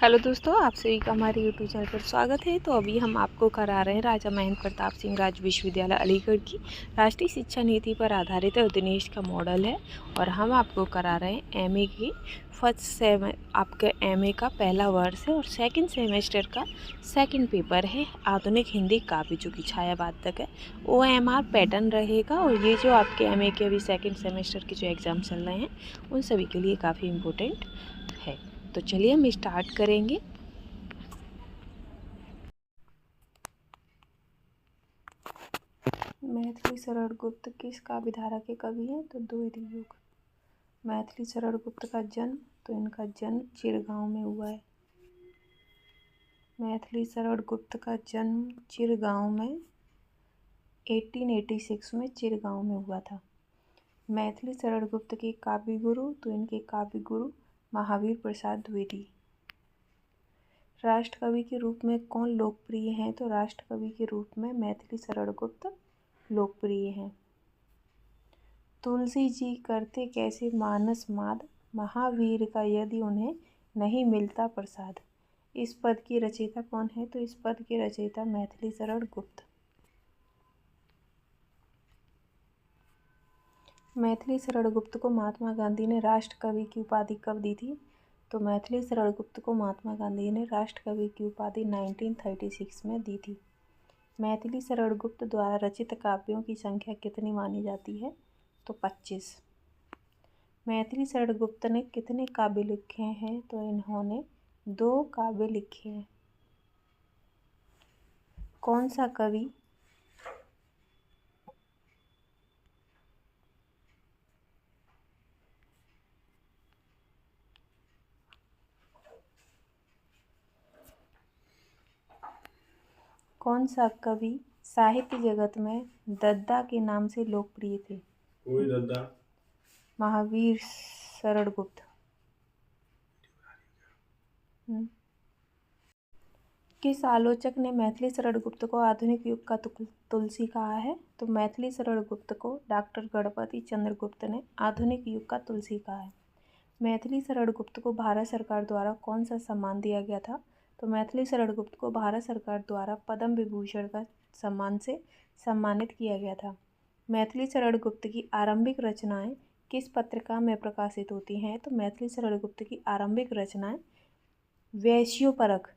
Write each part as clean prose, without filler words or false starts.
Hello दोस्तों, आप सभी का हमारे यूट्यूब चैनल पर स्वागत है। तो अभी हम आपको करा रहे हैं राजा महेंद्र प्रताप सिंह राज्य विश्वविद्यालय अलीगढ़ की राष्ट्रीय शिक्षा नीति पर आधारित है, दिनेश का मॉडल है। और हम आपको करा रहे हैं एमए की आपके एमए का पहला वर्ष है और सेकंड सेमेस्टर का सेकंड पेपर है, आधुनिक हिंदी काव्य, जो कि छायावादक है। OMR पैटर्न रहेगा और ये जो आपके एमए के अभी सेकंड सेमेस्टर के जो एग्ज़ाम चल रहे हैं उन सभी के लिए काफ़ी इम्पोर्टेंट है। तो चलिए हम स्टार्ट करेंगे। मैथिली शरण गुप्त किस काव्य धारा के कवि हैं? तो द्विवेदी युग। मैथिली शरण गुप्त का जन्म, तो इनका जन्म चिरगांव में हुआ है। मैथिली शरण गुप्त का जन्म चिरगांव में 1886 में चिरगांव में हुआ था। मैथिली शरण गुप्त के काव्य गुरु, तो इनके काव्य गुरु महावीर प्रसाद द्विवेदी। राष्ट्र कवि के रूप में कौन लोकप्रिय हैं? तो राष्ट्र कवि के रूप में मैथिली शरण गुप्त लोकप्रिय हैं। तुलसी जी करते कैसे मानस माद, महावीर का यदि उन्हें नहीं मिलता प्रसाद। इस पद की रचयिता कौन है? तो इस पद की रचयिता मैथिली शरण गुप्त। मैथिली शरण गुप्त को महात्मा गांधी ने राष्ट्र कवि की उपाधि कब दी थी? तो मैथिली शरण गुप्त को महात्मा गांधी ने राष्ट्र कवि की उपाधि 1936 में दी थी। मैथिली शरण गुप्त द्वारा रचित काव्यों की संख्या कितनी मानी जाती है? तो 25। मैथिली शरण गुप्त ने कितने काव्य लिखे हैं? तो इन्होंने 2 काव्य लिखे हैं। कौन सा कवि साहित्य जगत में दद्दा के नाम से लोकप्रिय थे? कोई दद्दा? महावीर शरण गुप्त। किस आलोचक ने मैथिली शरण गुप्त को आधुनिक युग का तुलसी कहा है? तो मैथिली शरण गुप्त को डॉक्टर गणपति चंद्र गुप्त ने आधुनिक युग का तुलसी कहा है। मैथिली शरण गुप्त को भारत सरकार द्वारा कौन सा सम्मान दिया गया था? तो मैथिली शरण गुप्त को भारत सरकार द्वारा पद्म विभूषण का सम्मान से सम्मानित किया गया था। मैथिली शरण गुप्त की आरंभिक रचनाएं किस पत्रिका में प्रकाशित होती हैं? तो मैथिली शरण गुप्त की आरंभिक रचनाएं वैश्योपरख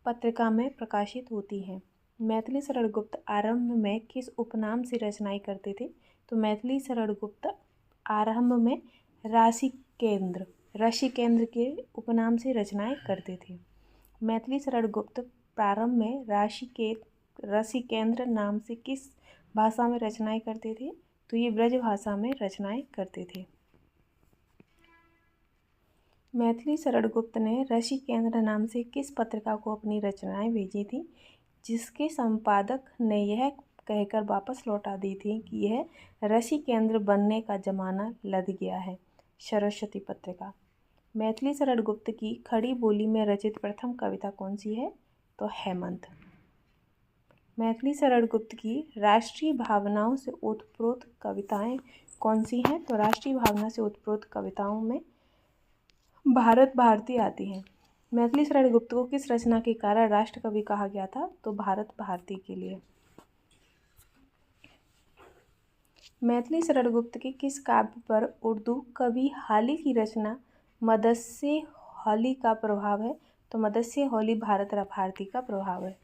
पत्रिका में प्रकाशित होती हैं। मैथिली शरण गुप्त आरंभ में किस उपनाम से रचनाएं करते थे? तो मैथिली शरण गुप्त आरंभ में ऋषिकेंद्र के उपनाम से रचनाएं करते थे। मैथिली शरण गुप्त प्रारंभ में ऋषिकेंद्र नाम से किस भाषा में रचनाएं करते थे? तो ये ब्रज भाषा में रचनाएं करते थे। मैथिली शरण गुप्त ने ऋषिकेंद्र नाम से किस पत्रिका को अपनी रचनाएं भेजी थी, जिसके संपादक ने यह कहकर वापस लौटा दी थी कि यह ऋषिकेंद्र बनने का जमाना लद गया है? सरस्वती पत्रिका। मैथिली शरण गुप्त की खड़ी बोली में रचित प्रथम कविता कौन सी है? तो हेमंत। मैथिली शरण गुप्त की राष्ट्रीय भावनाओं से ओतप्रोत कविताएं कौन सी हैं? तो राष्ट्रीय भावना से ओतप्रोत कविताओं में भारत भारती आती हैं। मैथिली शरण गुप्त को किस रचना के कारण राष्ट्र कवि कहा गया था? तो भारत भारती के लिए। मैथिली शरण गुप्त के किस काव्य पर उर्दू कवि हाली की रचना मदस्से हौली का प्रभाव है? तो मदस्से हौली भारत भारती का प्रभाव है।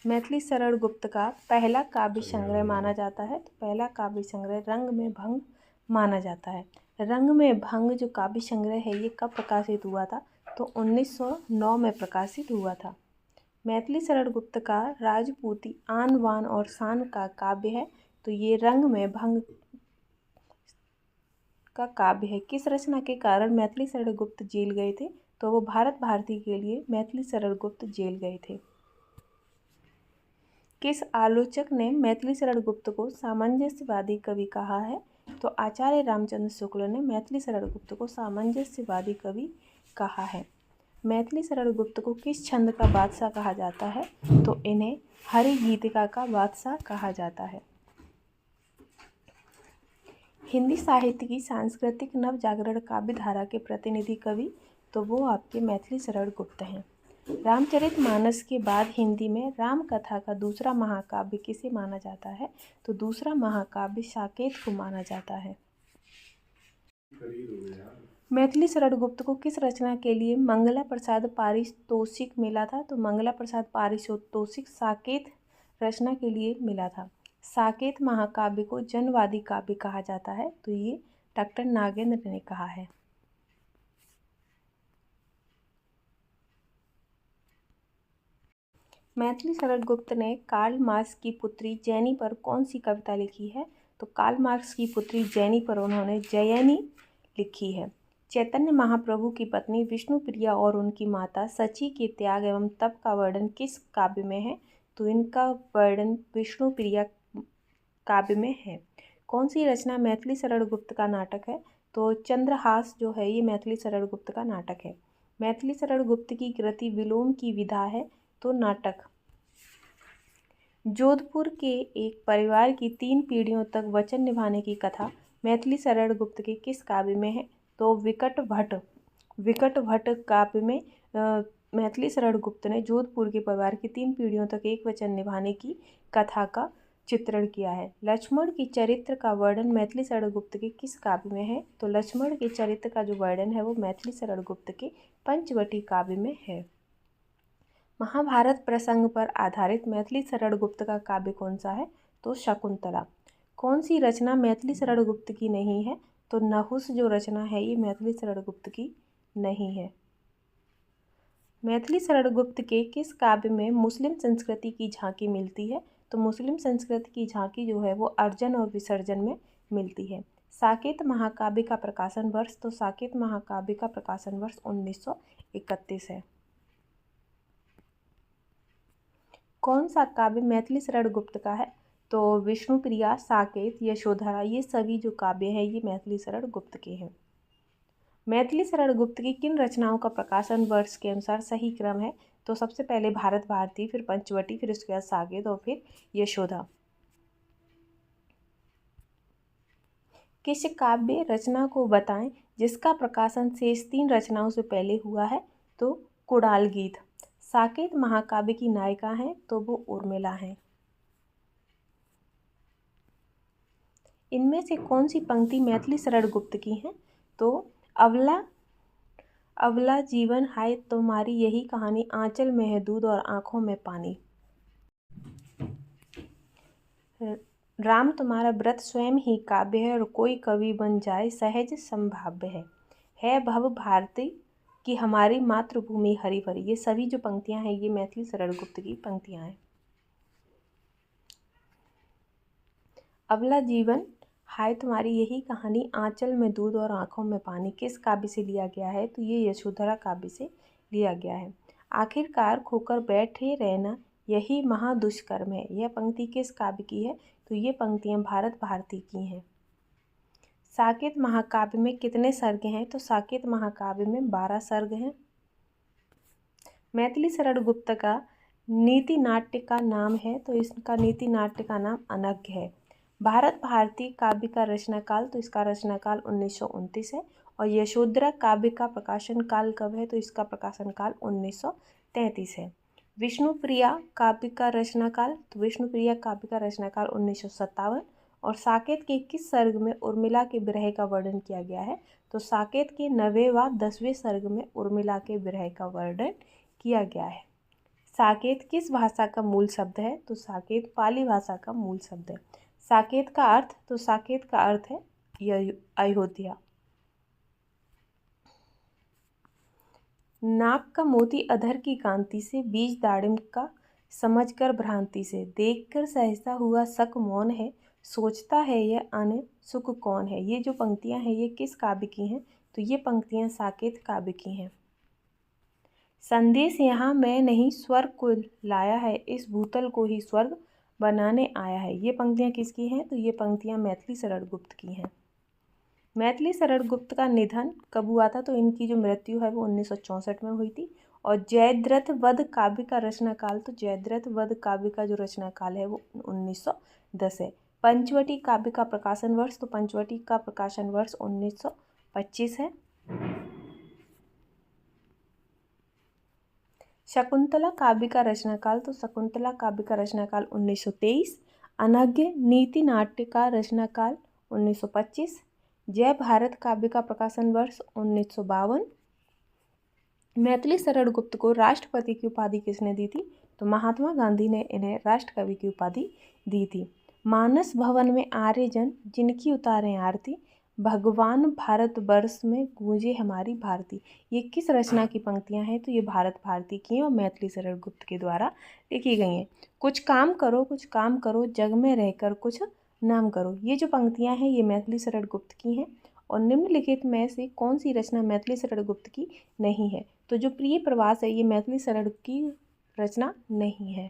मैथिली शरण गुप्त का पहला काव्य संग्रह माना जाता है? तो पहला काव्य संग्रह रंग में भंग माना जाता है। रंग में भंग जो काव्य संग्रह है ये कब प्रकाशित हुआ था? तो 1909 में प्रकाशित हुआ था। मैथिली शरण गुप्त का राजपूती आन बान और शान का काव्य है, तो ये रंग में भंग का काव्य है। किस रचना के कारण मैथिली शरण गुप्त जेल गए थे? तो वो भारत भारती के लिए मैथिली शरण गुप्त जेल गए थे। किस आलोचक ने मैथिली शरण गुप्त को सामंजस्यवादी कवि कहा है? तो आचार्य रामचंद्र शुक्ल ने मैथिली शरण गुप्त को सामंजस्यवादी कवि कहा है। मैथिली शरण गुप्त को किस छंद का बादशाह कहा जाता है? तो इन्हें हरि गीतिका का बादशाह कहा जाता है। हिंदी साहित्य की सांस्कृतिक नवजागरण काव्य धारा के प्रतिनिधि कवि तो वो आपके मैथिली शरण गुप्त हैं। रामचरितमानस के बाद हिंदी में राम कथा का दूसरा महाकाव्य किसे माना जाता है? तो दूसरा महाकाव्य साकेत को माना जाता है। मैथिली शरण गुप्त को किस रचना के लिए मंगला प्रसाद पारितोषिक मिला था? तो मंगला प्रसाद पारितोषिक साकेत रचना के लिए मिला था। साकेत महाकाव्य को जनवादी काव्य कहा जाता है, तो ये डॉक्टर नागेंद्र ने कहा है। मैथिली शरण गुप्त ने कार्ल मार्क्स की पुत्री जैनी पर कौन सी कविता लिखी है? तो कार्ल मार्क्स की पुत्री जैनी पर उन्होंने जयनी लिखी है। चैतन्य महाप्रभु की पत्नी विष्णुप्रिया और उनकी माता सची के त्याग एवं तप का वर्णन किस काव्य में है? तो इनका वर्णन विष्णुप्रिया काव्य में है। कौन सी रचना मैथिली शरण गुप्त का नाटक है? तो चंद्रहास जो है ये मैथिली शरण गुप्त का नाटक है। मैथिली शरण गुप्त की कृति विलोम की विधा है, तो नाटक। जोधपुर के एक परिवार की 3 पीढ़ियों तक वचन निभाने की कथा मैथिली शरण गुप्त के किस काव्य में है? तो विकट भट्ट काव्य में मैथिली शरण गुप्त ने जोधपुर के परिवार की 3 पीढ़ियों तक एक वचन निभाने की कथा का चित्रण किया है। लक्ष्मण की चरित्र का वर्णन मैथिली शरण गुप्त के किस काव्य में है? तो लक्ष्मण के चरित्र का जो वर्णन है वो मैथिली शरण गुप्त के पंचवटी काव्य में है। महाभारत प्रसंग पर आधारित मैथिली शरण गुप्त का काव्य कौन सा है? तो शकुंतला। कौन सी रचना मैथिली शरण गुप्त की नहीं है? तो नहुस जो रचना है ये मैथिली शरण गुप्त की नहीं है। मैथिली शरण गुप्त के किस काव्य में मुस्लिम संस्कृति की झांकी मिलती है? तो मुस्लिम संस्कृति की झांकी जो है वो अर्जन और विसर्जन में मिलती है। साकेत महाकाव्य का प्रकाशन वर्ष? तो साकेत महाकाव्य का प्रकाशन वर्ष 1931 है। कौन सा काव्य मैथिली शरण गुप्त का है? तो विष्णुप्रिया, साकेत, यशोधरा, ये सभी जो काव्य हैं ये मैथिली शरण गुप्त के हैं। मैथिली शरण गुप्त की किन रचनाओं का प्रकाशन वर्ष के अनुसार सही क्रम है? तो सबसे पहले भारत भारती, फिर पंचवटी, फिर उसके बाद साकेत और फिर यशोदा। किस काव्य रचना को बताएं जिसका प्रकाशन शेष 3 रचनाओं से पहले हुआ है? तो कुड़ाल गीत। साकेत महाकाव्य की नायिका हैं तो वो उर्मिला हैं। इनमें से कौन सी पंक्ति मैथिली शरण गुप्त की है? तो अवला जीवन हाय तुम्हारी यही कहानी, आंचल में है दूध और आंखों में पानी। राम तुम्हारा व्रत स्वयं ही काव्य है और कोई कवि बन जाए सहज संभाव्य है भव भारती कि हमारी मातृभूमि हरी भरी। ये सभी जो पंक्तियां हैं ये मैथिली शरण गुप्त की पंक्तियां हैं। अवला जीवन हाय तुम्हारी यही कहानी, आंचल में दूध और आंखों में पानी किस काव्य से लिया गया है? तो ये यशोधरा काव्य से लिया गया है। आखिरकार खोकर बैठे रहना यही महादुष्कर्म है, यह पंक्ति किस काव्य की है? तो ये पंक्तियां भारत भारती की हैं। साकेत महाकाव्य में कितने सर्ग हैं? तो साकेत महाकाव्य में 12 सर्ग हैं। मैथिली शरण गुप्त का नीति नाट्य का नाम है, तो इसका नीति नाट्य का नाम अनघ्य है। भारत भारती काव्य का रचनाकाल? तो इसका रचनाकाल 1929 है। और यशोधरा काव्य का प्रकाशन काल कब है? तो इसका प्रकाशन काल 1933 है। विष्णुप्रिया काव्य का रचनाकाल? तो विष्णुप्रिया काव्य का रचनाकाल 1957। और साकेत के किस सर्ग में उर्मिला के विरह का वर्णन किया गया है? तो साकेत के 9वें व 10वें सर्ग में उर्मिला के विरह का वर्णन किया गया है। साकेत किस भाषा का मूल शब्द है? तो साकेत पाली भाषा का मूल शब्द है। साकेत का अर्थ? तो साकेत का अर्थ है अयोध्या। नाक का मोती अधर की कांति से, बीज दाड़िम का समझकर भ्रांति से, देखकर सहसा हुआ शक मौन है, सोचता है यह अन सुख कौन है। ये जो पंक्तियां हैं ये किस काव्य की हैं? तो ये पंक्तियां साकेत काव्य की हैं। संदेश यहाँ मैं नहीं स्वर्ग को लाया है, इस भूतल को ही स्वर्ग बनाने आया है। ये पंक्तियाँ किसकी हैं? तो ये पंक्तियाँ मैथिली शरण गुप्त की हैं। मैथिली शरण गुप्त का निधन कब हुआ था? तो इनकी जो मृत्यु है वो 1964 में हुई थी। और जयद्रथ वध काव्य का रचनाकाल? तो जयद्रथ वध काव्य का जो रचनाकाल है वो 1910 है। पंचवटी काव्य का प्रकाशन वर्ष? तो पंचवटी का प्रकाशन वर्ष 1925 है। शकुंतला काव्य का रचना काल, तो शकुंतला काव्य का रचना काल 1923। अनज्ञ नीति नाट्य का रचना काल 1925। जय भारत काव्य का प्रकाशन वर्ष 1952। मैथिली शरण गुप्त को राष्ट्रपति की उपाधि किसने दी थी? तो महात्मा गांधी ने इन्हें राष्ट्रकवि की उपाधि दी थी। मानस भवन में आर्यजन जिनकी उतारें आरती, भगवान भारत वर्ष में गूंजे हमारी भारती। ये किस रचना की पंक्तियां हैं? तो ये भारत भारती की हैं और मैथिली शरण गुप्त के द्वारा लिखी गई हैं। कुछ काम करो जग में रहकर कुछ नाम करो। ये जो पंक्तियां हैं ये मैथिली शरण गुप्त की हैं। और निम्नलिखित में से कौन सी रचना मैथिली शरण गुप्त की नहीं है? तो जो प्रिय प्रवास है ये मैथिली शरण की रचना नहीं है।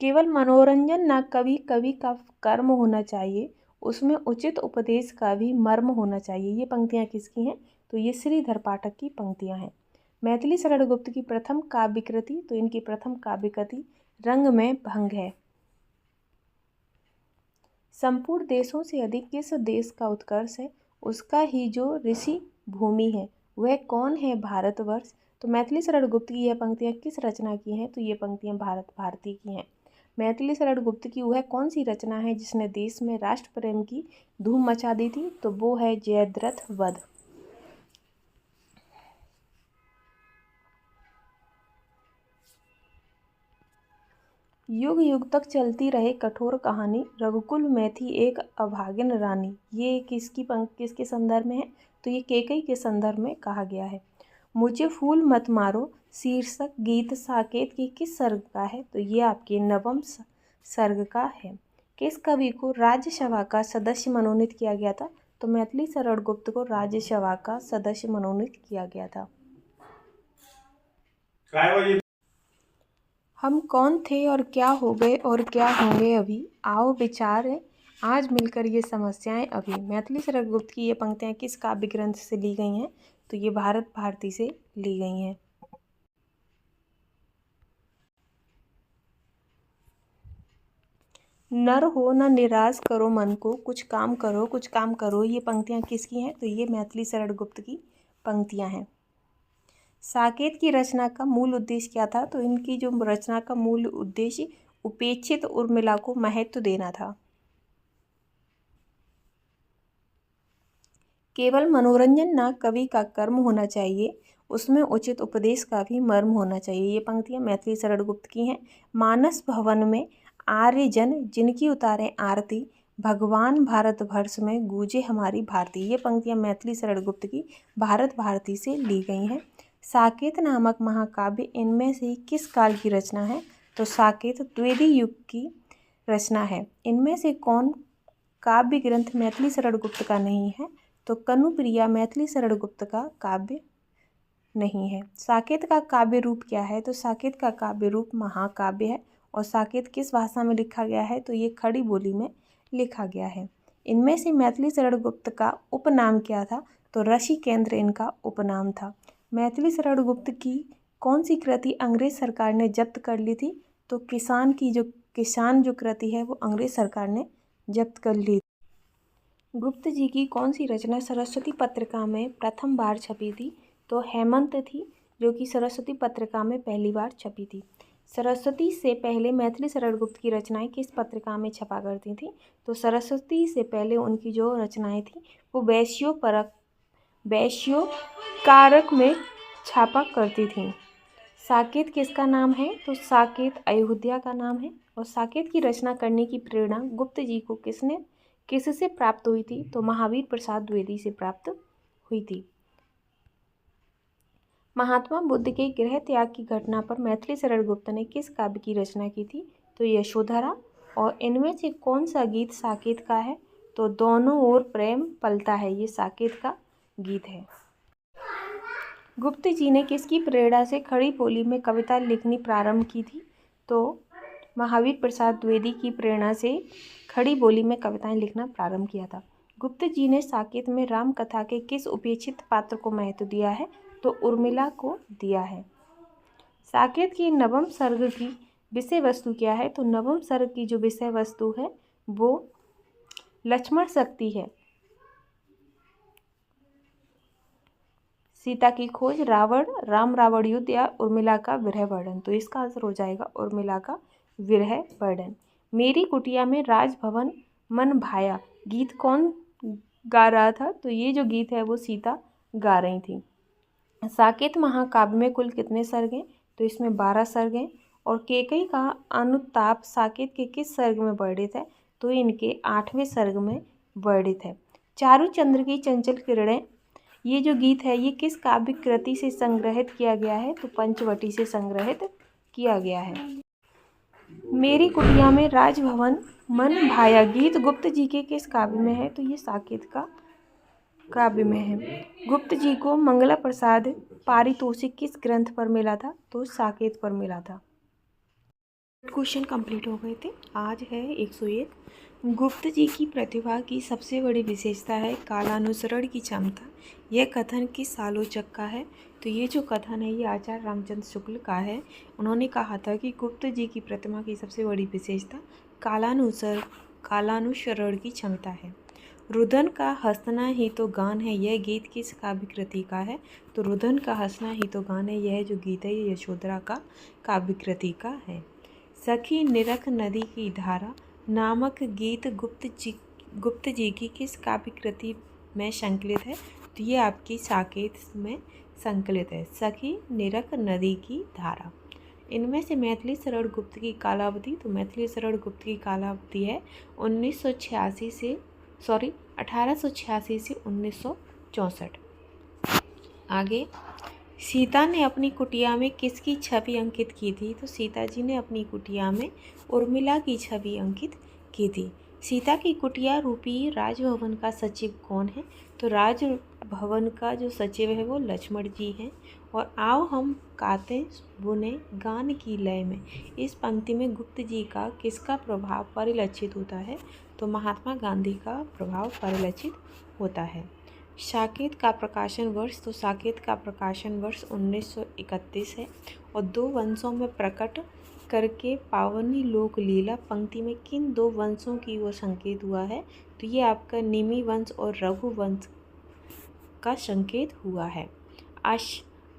केवल मनोरंजन ना कवि का कर्म होना चाहिए, उसमें उचित उपदेश का भी मर्म होना चाहिए। ये पंक्तियां किसकी हैं? तो ये श्रीधर पाठक की पंक्तियां हैं। मैथिली शरण गुप्त की प्रथम काव्य कृति, तो इनकी प्रथम काव्य कृति रंग में भंग है। संपूर्ण देशों से अधिक किस देश का उत्कर्ष है? उसका ही जो ऋषि भूमि है वह कौन है? भारतवर्ष। तो मैथिली शरण गुप्त की यह पंक्तियां किस रचना की हैं? तो ये पंक्तियां भारत भारती की हैं। मैथिली शरण गुप्त की वह कौन सी रचना है जिसने देश में राष्ट्र प्रेम की धूम मचा दी थी? तो वो है जयद्रथ वध। युग युग तक चलती रहे कठोर कहानी, रघुकुल में थी एक अभागिन रानी। ये किसके संदर्भ में है? तो ये कैकेयी के संदर्भ में कहा गया है। मुझे फूल मत मारो शीर्षक गीत साकेत की किस सर्ग का है? तो ये आपके नवम सर्ग का है। किस कवि को राज्यसभा का सदस्य मनोनीत किया गया था? तो मैथिली शरण गुप्त को राज्यसभा का सदस्य मनोनीत किया गया था। हम कौन थे और क्या हो गए और क्या होंगे अभी, आओ विचार आज मिलकर ये समस्याएं अभी। मैथिली शरण गुप्त की ये पंक्तियां किस काव्य ग्रंथ से ली गई हैं? तो ये भारत भारती से ली गई हैं। नर हो न निराश करो मन को, कुछ काम करो, ये पंक्तियां किसकी हैं? तो ये मैथिली शरण गुप्त की पंक्तियां हैं। साकेत की रचना का मूल उद्देश्य क्या था? तो इनकी जो रचना का मूल उद्देश्य उपेक्षित उर्मिला को महत्व देना था। केवल मनोरंजन ना कवि का कर्म होना चाहिए, उसमें उचित उपदेश का भी मर्म होना चाहिए। ये पंक्तियां मैथिली शरण गुप्त की हैं। मानस भवन में आर्यजन जिनकी उतारें आरती, भगवान भारत वर्ष में गूंजे हमारी भारती। ये पंक्तियां मैथिली शरण गुप्त की भारत भारती से ली गई हैं। साकेत नामक महाकाव्य इनमें से किस काल की रचना है? तो साकेत द्विवेदी युग की रचना है। इनमें से कौन काव्य ग्रंथ मैथिली शरण गुप्त का नहीं है? तो कनुप्रिया मैथिली शरण गुप्त का काव्य नहीं है। साकेत का काव्य रूप क्या है? तो साकेत का काव्य रूप महाकाव्य है। और साकेत किस भाषा में लिखा गया है? तो ये खड़ी बोली में लिखा गया है। इनमें से मैथिली शरण गुप्त का उपनाम क्या था? तो ऋषिकेंद्र इनका उपनाम था। मैथिली शरण गुप्त की कौन सी कृति अंग्रेज सरकार ने जब्त कर ली थी? तो किसान जो कृति है वो अंग्रेज सरकार ने जब्त कर ली। गुप्त जी की कौन सी रचना सरस्वती पत्रिका में प्रथम बार छपी थी? तो हेमंत थी, जो कि सरस्वती पत्रिका में पहली बार छपी थी। सरस्वती से पहले मैथिली शरण गुप्त की रचनाएं किस पत्रिका में छपा करती थी? तो सरस्वती से पहले उनकी जो रचनाएं थी वो वैश्योकारक में छापा करती थी। साकेत किसका नाम है? तो साकेत अयोध्या का नाम है। और साकेत की रचना करने की प्रेरणा गुप्त जी को किससे प्राप्त हुई थी? तो महावीर प्रसाद द्विवेदी से प्राप्त हुई थी। महात्मा बुद्ध के गृह त्याग की घटना पर मैथिली शरण गुप्त ने किस काव्य की रचना की थी? तो यशोधरा। और इनमें से कौन सा गीत साकेत का है? तो दोनों ओर प्रेम पलता है, ये साकेत का गीत है। गुप्त जी ने किसकी प्रेरणा से खड़ी बोली में कविता लिखनी प्रारंभ की थी? तो महावीर प्रसाद द्विवेदी की प्रेरणा से खड़ी बोली में कविताएं लिखना प्रारंभ किया था। गुप्त जी ने साकेत में राम कथा के किस उपेक्षित पात्र को महत्व दिया है? तो उर्मिला को दिया है। साकेत की नवम सर्ग की विषय वस्तु क्या है? तो नवम सर्ग की जो विषय वस्तु है वो लक्ष्मण शक्ति है। सीता की खोज, रावण, राम रावण युद्ध या उर्मिला का विरह वर्णन। तो इसका आंसर हो जाएगा उर्मिला का विरह वर्णन। मेरी कुटिया में राजभवन मन भाया गीत कौन गा रहा था? तो ये जो गीत है वो सीता गा रही थी। साकेत महाकाव्य में कुल कितने सर्ग हैं? तो इसमें 12 सर्ग हैं। और केकई का अनुताप साकेत के किस सर्ग में वर्णित है? तो इनके 8वें सर्ग में वर्णित है। चारुचंद्र की चंचल किरणें, ये जो गीत है ये किस काव्य कृति से संग्रहित किया गया है? तो पंचवटी से संग्रहित किया गया है। मेरी कुटिया में राजभवन मन भाया गीत गुप्त जी के किस काव्य में है? तो ये साकेत का काव्य में है। गुप्त जी को मंगला प्रसाद पारितोषिक किस ग्रंथ पर मिला था? तो साकेत पर मिला था। क्वेश्चन कंप्लीट हो गए थे। आज है 101। गुप्त जी की प्रतिभा की सबसे बड़ी विशेषता है कालानुसरण की क्षमता। यह कथन किस आलोचक का है? तो ये जो कथन है ये आचार्य रामचंद्र शुक्ल का है। उन्होंने कहा था कि गुप्त जी की प्रतिभा की सबसे बड़ी विशेषता कालानुसरण की क्षमता है। रुदन का हंसना ही तो गान है, यह गीत किस काव्य कृति का है? तो रुदन का हंसना ही तो गान है, यह जो गीत है ये यशोधरा का काव्य कृति का है। सखी निरख नदी की धारा नामक गीत गुप्त जी की किस काव्य कृति में संकलित है? तो ये आपकी साकेत में संकलित है, सखी निरख नदी की धारा। इनमें से मैथिली शरण गुप्त की कालावधि, तो मैथिली शरण गुप्त की कालावधि है 1886 से 1964। आगे, सीता ने अपनी कुटिया में किसकी छवि अंकित की थी? तो सीता जी ने अपनी कुटिया में उर्मिला की छवि अंकित की थी। सीता की कुटिया रूपी राजभवन का सचिव कौन है? तो राजभवन का जो सचिव है वो लक्ष्मण जी हैं। और आओ हम गाते बुने गान की लय में, इस पंक्ति में गुप्त जी का किसका प्रभाव परिलक्षित होता है? तो महात्मा गांधी का प्रभाव परिलक्षित होता है। साकेत का प्रकाशन वर्ष, तो साकेत का प्रकाशन वर्ष 1931 है। और 2 वंशों में प्रकट करके पावनी लोक लीला पंक्ति में किन 2 वंशों की वो संकेत हुआ है? तो ये आपका निमि वंश और रघु वंश का संकेत हुआ है।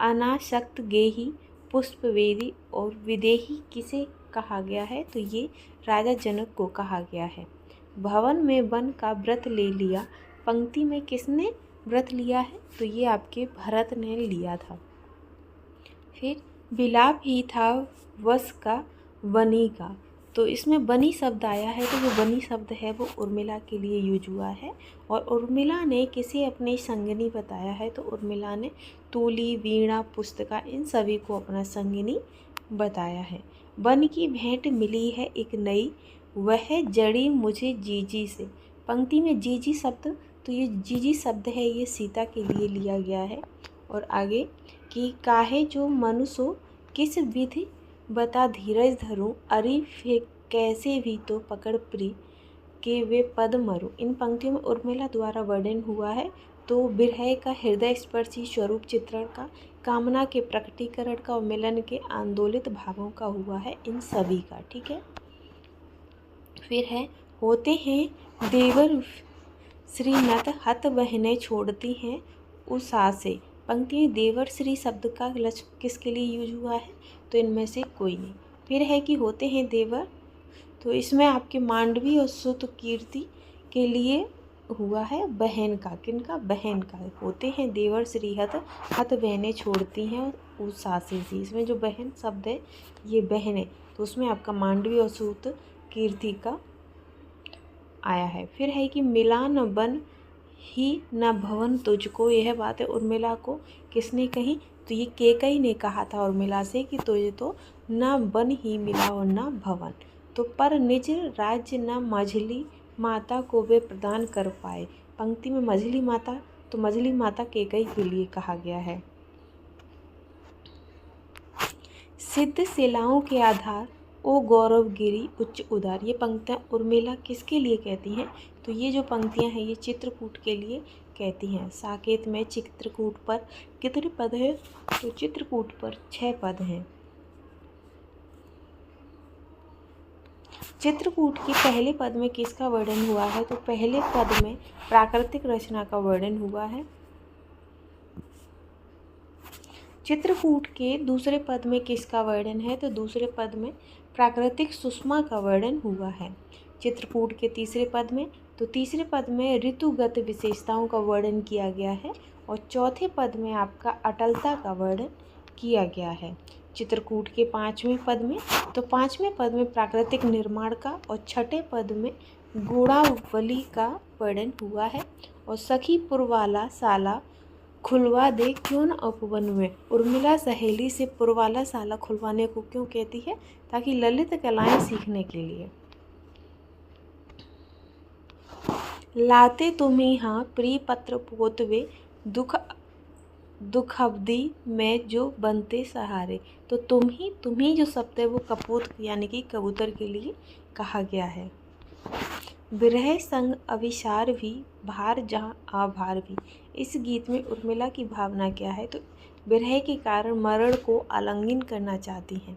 अनासक्त गेही पुष्पवेदी और विदेही किसे कहा गया है? तो ये राजा जनक को कहा गया है। भवन में वन का व्रत ले लिया पंक्ति में किसने व्रत लिया है? तो ये आपके भरत ने लिया था। फिर विलाप ही था वस का वनी का, तो इसमें बनी शब्द आया है। तो जो बनी शब्द है वो उर्मिला के लिए यूज हुआ है। और उर्मिला ने किसे अपनी संगिनी बताया है? तो उर्मिला ने तूली, वीणा, पुस्तिका इन सभी को अपना संगिनी बताया है। बन की भेंट मिली है एक नई, वह जड़ी मुझे जीजी से, पंक्ति में जीजी शब्द, तो ये जीजी शब्द है ये सीता के लिए लिया गया है। और आगे कि काहे जो मनुष्य किस विधि बता धीरज धरूं, अरे फिर कैसे भी तो पकड़ प्री के वे पद मरूं, इन पंक्तियों में उर्मिला द्वारा वर्णन हुआ है। तो विरह का हृदय स्पर्शी स्वरूप चित्रण का, कामना के प्रकटीकरण का और मिलन के आंदोलित भावों का हुआ है इन सभी का। ठीक है। फिर है होते हैं देवर श्रीनत हत बहनें छोड़ती हैं उषा से, पंक्ति में देवर श्री शब्द का लक्ष्य किसके लिए यूज हुआ है? तो इनमें से कोई नहीं। फिर है कि होते हैं देवर, तो इसमें आपके मांडवी और सुत कीर्ति के लिए हुआ है बहन का, किनका? बहन का। होते हैं देवर श्री हत बहनें छोड़ती हैं उषा से, इसमें जो बहन शब्द है ये बहन है, तो उसमें आपका मांडवी और सुत कीर्ति का आया है। फिर है कि मिला न बन ही न भवन तुझको, यह बात है उर्मिला को किसने कही? तो ये केकई ने कहा था उर्मिला से कि तुझे तो न बन ही मिला और न भवन, तो पर निज राज्य न मझली माता को वे प्रदान कर पाए, पंक्ति में मझली माता, तो मझली माता केकई के लिए कहा गया है। सिद्ध शिलाओं के आधार ओ गौरवगिरी उच्च उदार, ये पंक्तियाँ उर्मिला किसके लिए कहती हैं? तो ये जो पंक्तियाँ हैं ये चित्रकूट के लिए कहती हैं। साकेत में चित्रकूट पर कितने पद हैं? तो चित्रकूट पर 6 पद हैं। चित्रकूट के पहले पद में किसका वर्णन हुआ है? तो पहले पद में प्राकृतिक रचना का वर्णन हुआ है। चित्रकूट के दूसरे पद में किसका वर्णन है? तो दूसरे पद में प्राकृतिक सुषमा का वर्णन हुआ है। चित्रकूट के तीसरे पद में, तो तीसरे पद में ऋतुगत विशेषताओं का वर्णन किया गया है और चौथे पद में आपका अटलता का वर्णन किया गया है। चित्रकूट के पाँचवें पद में, तो पाँचवें पद में प्राकृतिक निर्माण का और छठे पद में गुणावली का वर्णन हुआ है। और सखी पुरवाला साला खुलवा दे क्यों न उपवन में, उर्मिला सहेली से पुरवाला साला खुलवाने को क्यों कहती है? ताकि ललित कलाएं सीखने के लिए। लाते तुम्ही हाँ प्रिय पत्र पोतवे दुख अवधि में जो बनते सहारे। तो तुम्ही जो शब्द है वो कपोत यानी कि कबूतर के लिए कहा गया है। विरह संग अविचार भी भार जहाँ आभार भी। इस गीत में उर्मिला की भावना क्या है? तो विरह के कारण मरण को आलिंगन करना चाहती हैं।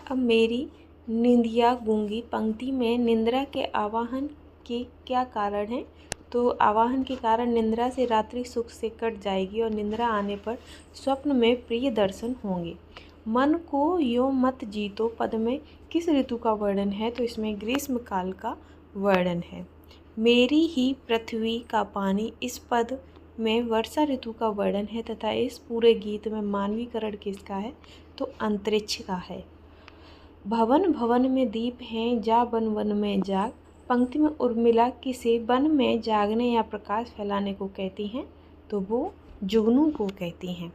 अब मेरी निंदिया गूंगी पंक्ति में निंद्रा के आवाहन के क्या कारण है? तो आवाहन के कारण निंद्रा से रात्रि सुख से कट जाएगी और निंद्रा आने पर स्वप्न में प्रिय दर्शन होंगे। मन को यो मत जीतो पद में किस ऋतु का वर्णन है? तो इसमें ग्रीष्म काल का वर्णन है। मेरी ही पृथ्वी का पानी इस पद में वर्षा ऋतु का वर्णन है तथा इस पूरे गीत में मानवीकरण किसका है? तो अंतरिक्ष का है। भवन भवन में दीप हैं जा वन वन में जाग। पंक्ति में उर्मिला किसे वन में जागने या प्रकाश फैलाने को कहती हैं? तो वो जुगनू को कहती हैं।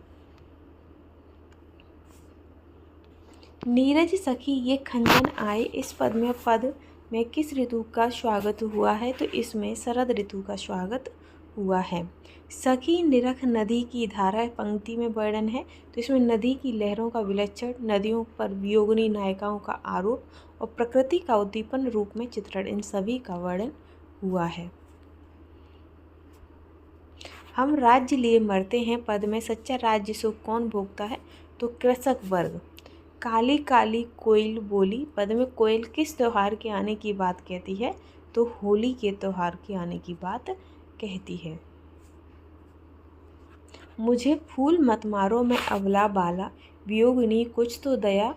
नीरज सखी ये खंजन आए इस पद में किस ऋतु का स्वागत हुआ है? तो इसमें शरद ऋतु का स्वागत हुआ है। सखी निरख नदी की धारा पंक्ति में वर्णन है, तो इसमें नदी की लहरों का विलक्षण, नदियों पर वियोगिनी नायिकाओं का आरोप और प्रकृति का उद्दीपन रूप में चित्रण, इन सभी का वर्णन हुआ है। हम राज्य लिए मरते हैं पद में सच्चा राज्य सुख कौन भोगता है? तो कृषक वर्ग। काली काली कोयल बोली पद में कोयल किस त्योहार के आने की बात कहती है? तो होली के त्योहार के आने की बात कहती है। मुझे फूल मत मारो मैं अबला बाला वियोगिनी कुछ तो दया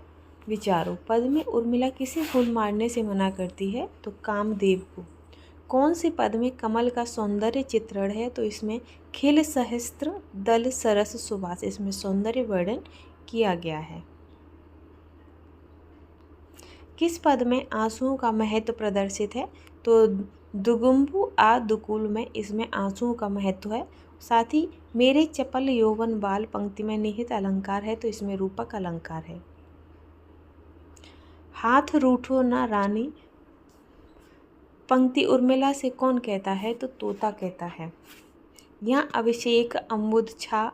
विचारो। पद में उर्मिला किसे फूल मारने से मना करती है? तो कामदेव को। कौन से पद में कमल का सौंदर्य चित्रण है? तो इसमें खिल सहस्त्र दल सरस सुवास, इसमें सौंदर्य वर्णन किया गया है। किस पद में आंसुओं का महत्व प्रदर्शित है? तो दुगुम्बु आ दुकुल में इसमें आंसुओं का महत्व है। साथ ही मेरे चपल यौवन बाल पंक्ति में निहित अलंकार है, तो इसमें रूपक अलंकार है। हाथ रूठो ना रानी पंक्ति उर्मिला से कौन कहता है? तो तोता कहता है। यहाँ अभिषेक अमुद छा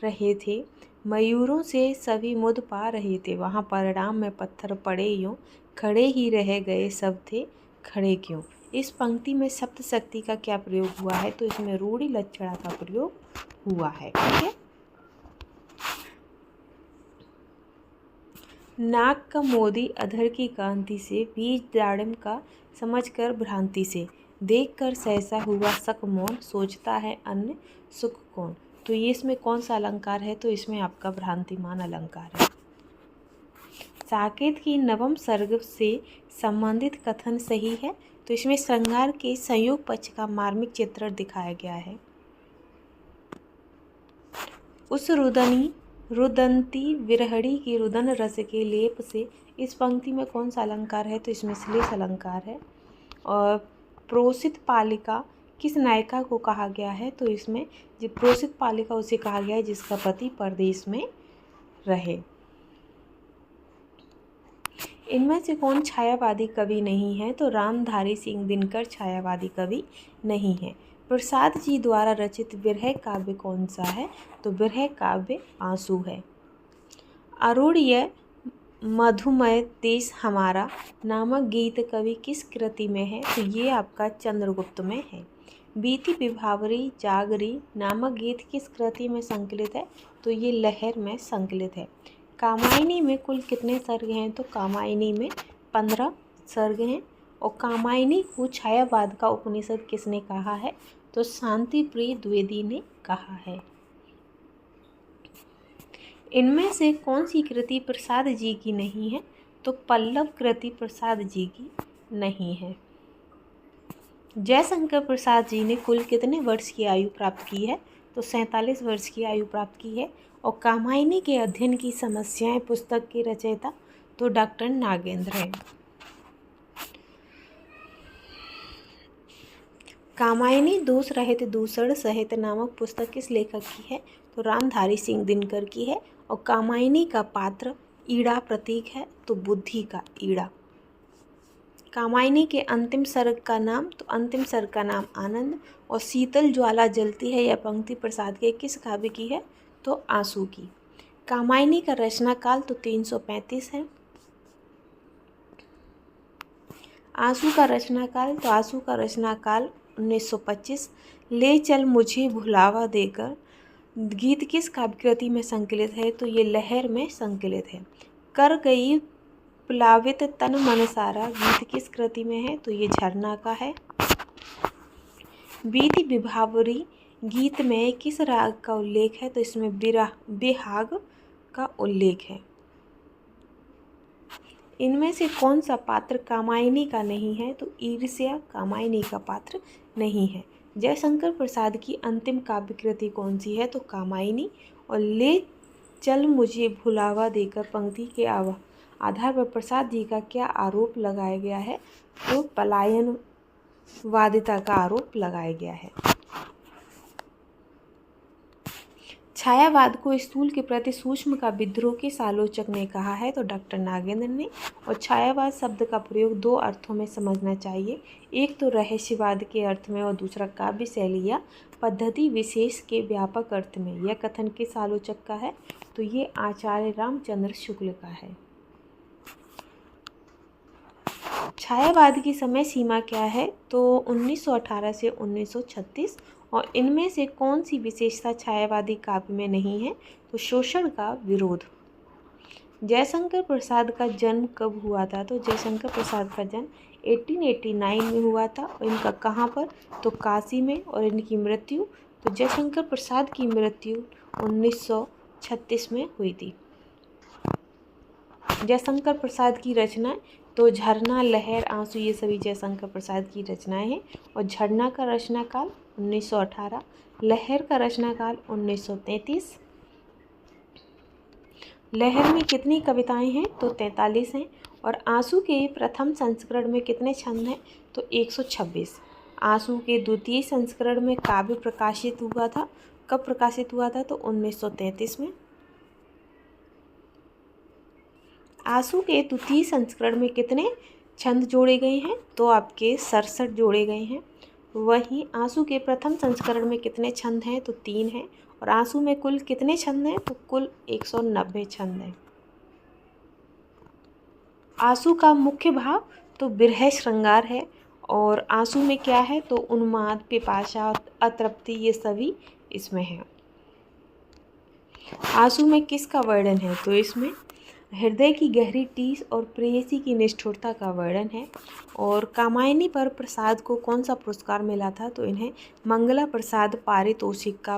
रहे थे, मयूरों से सभी मुद पा रहे थे, वहाँ परिणाम में पत्थर पड़े यूँ, खड़े ही रह गए सब थे खड़े क्यों। इस पंक्ति में सप्तशक्ति का क्या प्रयोग हुआ है? तो इसमें रूढ़ि लक्षणा का प्रयोग हुआ है। ठीक है। नाक का मोदी अधर की कांति से, बीज दाड़िम का समझकर भ्रांति से, देखकर सहसा हुआ शक मौन, सोचता है अन्य सुख कौन। तो ये इसमें कौन सा अलंकार है? तो इसमें आपका भ्रांतिमान अलंकार है। साकेत की नवम सर्ग से संबंधित कथन सही है, तो इसमें श्रृंगार के संयोग पक्ष का मार्मिक चित्रण दिखाया गया है। उस रुदंती विरहड़ी की रुदन रस के लेप से, इस पंक्ति में कौन सा अलंकार है? तो इसमें श्लेष अलंकार है। और प्रोसित पालिका किस नायिका को कहा गया है? तो इसमें जो प्रोसित पालिका उसे कहा गया है जिसका पति परदेश में रहे। इनमें से कौन छायावादी कवि नहीं है? तो रामधारी सिंह दिनकर छायावादी कवि नहीं है। प्रसाद जी द्वारा रचित विरह काव्य कौन सा है? तो विरह काव्य आंसू है। अरुणीय मधुमय देश हमारा नामक गीत कवि किस कृति में है? तो ये आपका चंद्रगुप्त में है। बीती विभावरी जागरी नामक गीत किस कृति में संकलित है? तो ये लहर में संकलित है। कामायनी में कुल कितने सर्ग हैं? तो कामायनी में 15 सर्ग हैं और कामायनी को छायावाद का उपनिषद किसने कहा है? तो शांति प्रिय द्विवेदी ने कहा है। इनमें से कौन सी कृति प्रसाद जी की नहीं है? तो पल्लव कृति प्रसाद जी की नहीं है। जयशंकर प्रसाद जी ने कुल कितने वर्ष की आयु प्राप्त की है? तो 47 वर्ष की आयु प्राप्त की है। और कामायनी के अध्ययन की समस्याएं पुस्तक के रचयिता तो डॉक्टर नागेंद्र हैं। कामायनी दोष रहित दूषण सहित नामक पुस्तक किस लेखक की है? तो रामधारी सिंह दिनकर की है। और कामायनी का पात्र ईड़ा प्रतीक है, तो बुद्धि का ईड़ा। कामायनी के अंतिम सर्ग का नाम? तो अंतिम सर्ग का नाम आनंद। और शीतल ज्वाला जलती है यह पंक्ति प्रसाद के किस काव्य की है? तो आंसू की। कामायनी का रचना काल तो 335 है। आंसू का रचना काल? तो आंसू का रचना काल 1925। ले चल मुझे भुलावा देकर गीत किस काव्य कृति में संकलित है? तो ये लहर में संकलित है। कर गई प्लावित तन मन सारा गीत किस कृति में है? तो ये झरना का है। बीति विभावरी गीत में किस राग का उल्लेख है? तो इसमें बेहाग का उल्लेख है। इनमें से कौन सा पात्र कामायनी का नहीं है? तो ईर्ष्या कामायनी का पात्र नहीं है। जयशंकर प्रसाद की अंतिम काव्य कृति कौन सी है? तो कामायनी। और ले चल मुझे भुलावा देकर पंक्ति के आधार पर प्रसाद जी का क्या आरोप लगाया गया है? तो पलायनवादिता का आरोप लगाया गया है। छायावाद को स्थूल के प्रति सूक्ष्म का विद्रोह किस आलोचक ने कहा है? तो डॉक्टर नागेंद्र ने। और छायावाद शब्द का प्रयोग दो अर्थों में समझना चाहिए, एक तो रहस्यवाद के अर्थ में और दूसरा काव्य शैली या पद्धति विशेष के व्यापक अर्थ में। यह कथन किस आलोचक का है? तो ये आचार्य रामचंद्र शुक्ल का है। छायावाद की समय सीमा क्या है? तो 1918 से 1936। और इनमें से कौन सी विशेषता छायावादी काव्य में नहीं है? तो शोषण का विरोध। जयशंकर प्रसाद का जन्म कब हुआ था? तो जयशंकर प्रसाद का जन्म 1889 में हुआ था। और इनका कहाँ पर? तो काशी में। और इनकी मृत्यु? तो जयशंकर प्रसाद की मृत्यु 1936 में हुई थी। जयशंकर प्रसाद की रचना? तो झरना, लहर, आंसू, ये सभी जयशंकर प्रसाद की रचनाएं हैं। और झरना का रचना काल 1918, लहर का रचना काल 1933। लहर में कितनी कविताएं हैं? तो 43 हैं। और आंसू के प्रथम संस्करण में कितने छंद हैं? तो 126। आंसू के द्वितीय संस्करण में काव्य प्रकाशित हुआ था। कब प्रकाशित हुआ था? तो 1933 में। आंसू के द्वितीय संस्करण में कितने छंद जोड़े गए हैं? तो आपके 67 जोड़े गए हैं। वहीं आंसू के प्रथम संस्करण में कितने छंद हैं? तो 3 हैं। और आंसू में कुल कितने छंद हैं? तो कुल 190 छंद हैं। आंसू का मुख्य भाव तो विरह श्रृंगार है। और आंसू में क्या है? तो उन्माद, पिपाशा, अतृप्ति, ये सभी इसमें है। आंसू में किसका वर्णन है? तो इसमें हृदय की गहरी टीस और प्रेयसी की निष्ठुरता का वर्णन है। और कामायनी पर प्रसाद को कौन सा पुरस्कार मिला था? तो इन्हें मंगला प्रसाद पारितोषिक का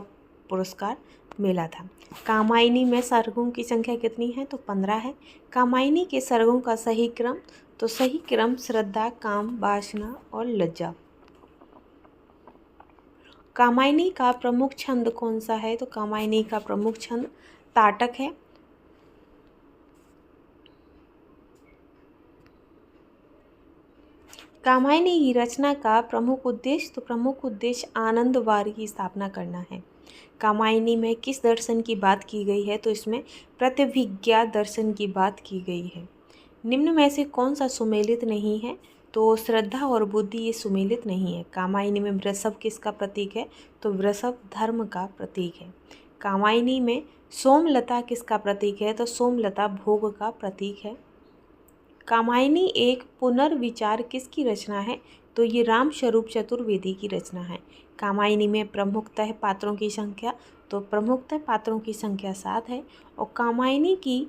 पुरस्कार मिला था। कामायनी में सर्गों की संख्या कितनी है? तो 15 है। कामायनी के सर्गों का सही क्रम? तो सही क्रम श्रद्धा, काम, वासना और लज्जा। कामायनी का प्रमुख छंद कौन सा है? तो कामायनी का प्रमुख छंद ताटक है। कामायनी की रचना का प्रमुख उद्देश्य? तो प्रमुख उद्देश्य आनंदवार की स्थापना करना है। कामायनी में किस दर्शन की बात की गई है? तो इसमें प्रतिभिज्ञा दर्शन की बात की गई है। निम्न में से कौन सा सुमेलित नहीं है? तो श्रद्धा और बुद्धि ये सुमेलित नहीं है। कामायनी में वृषभ किसका प्रतीक है? तो वृषभ धर्म का प्रतीक है। कामायनी में सोमलता किसका प्रतीक है? तो सोमलता भोग का प्रतीक है। कामायनी एक पुनर्विचार किसकी रचना है? तो ये राम स्वरूप चतुर्वेदी की रचना है। कामायनी में प्रमुखतः पात्रों की संख्या? तो प्रमुखतः पात्रों की संख्या 7 है। और कामायनी की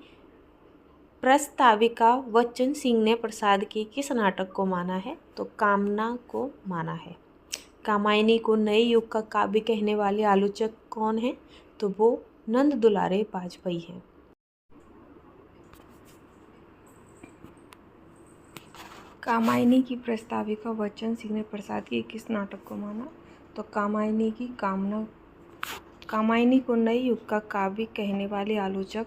प्रस्ताविका बच्चन सिंह ने प्रसाद के किस नाटक को माना है? तो कामना को माना है। कामायनी को नए युग का काव्य कहने वाले आलोचक कौन हैं? तो वो नंद दुलारे वाजपेयी हैं। कामायनी की प्रस्ताविका बच्चन सिंह ने प्रसाद के किस नाटक को माना? तो कामायनी को नए युग का काव्य कहने वाले आलोचक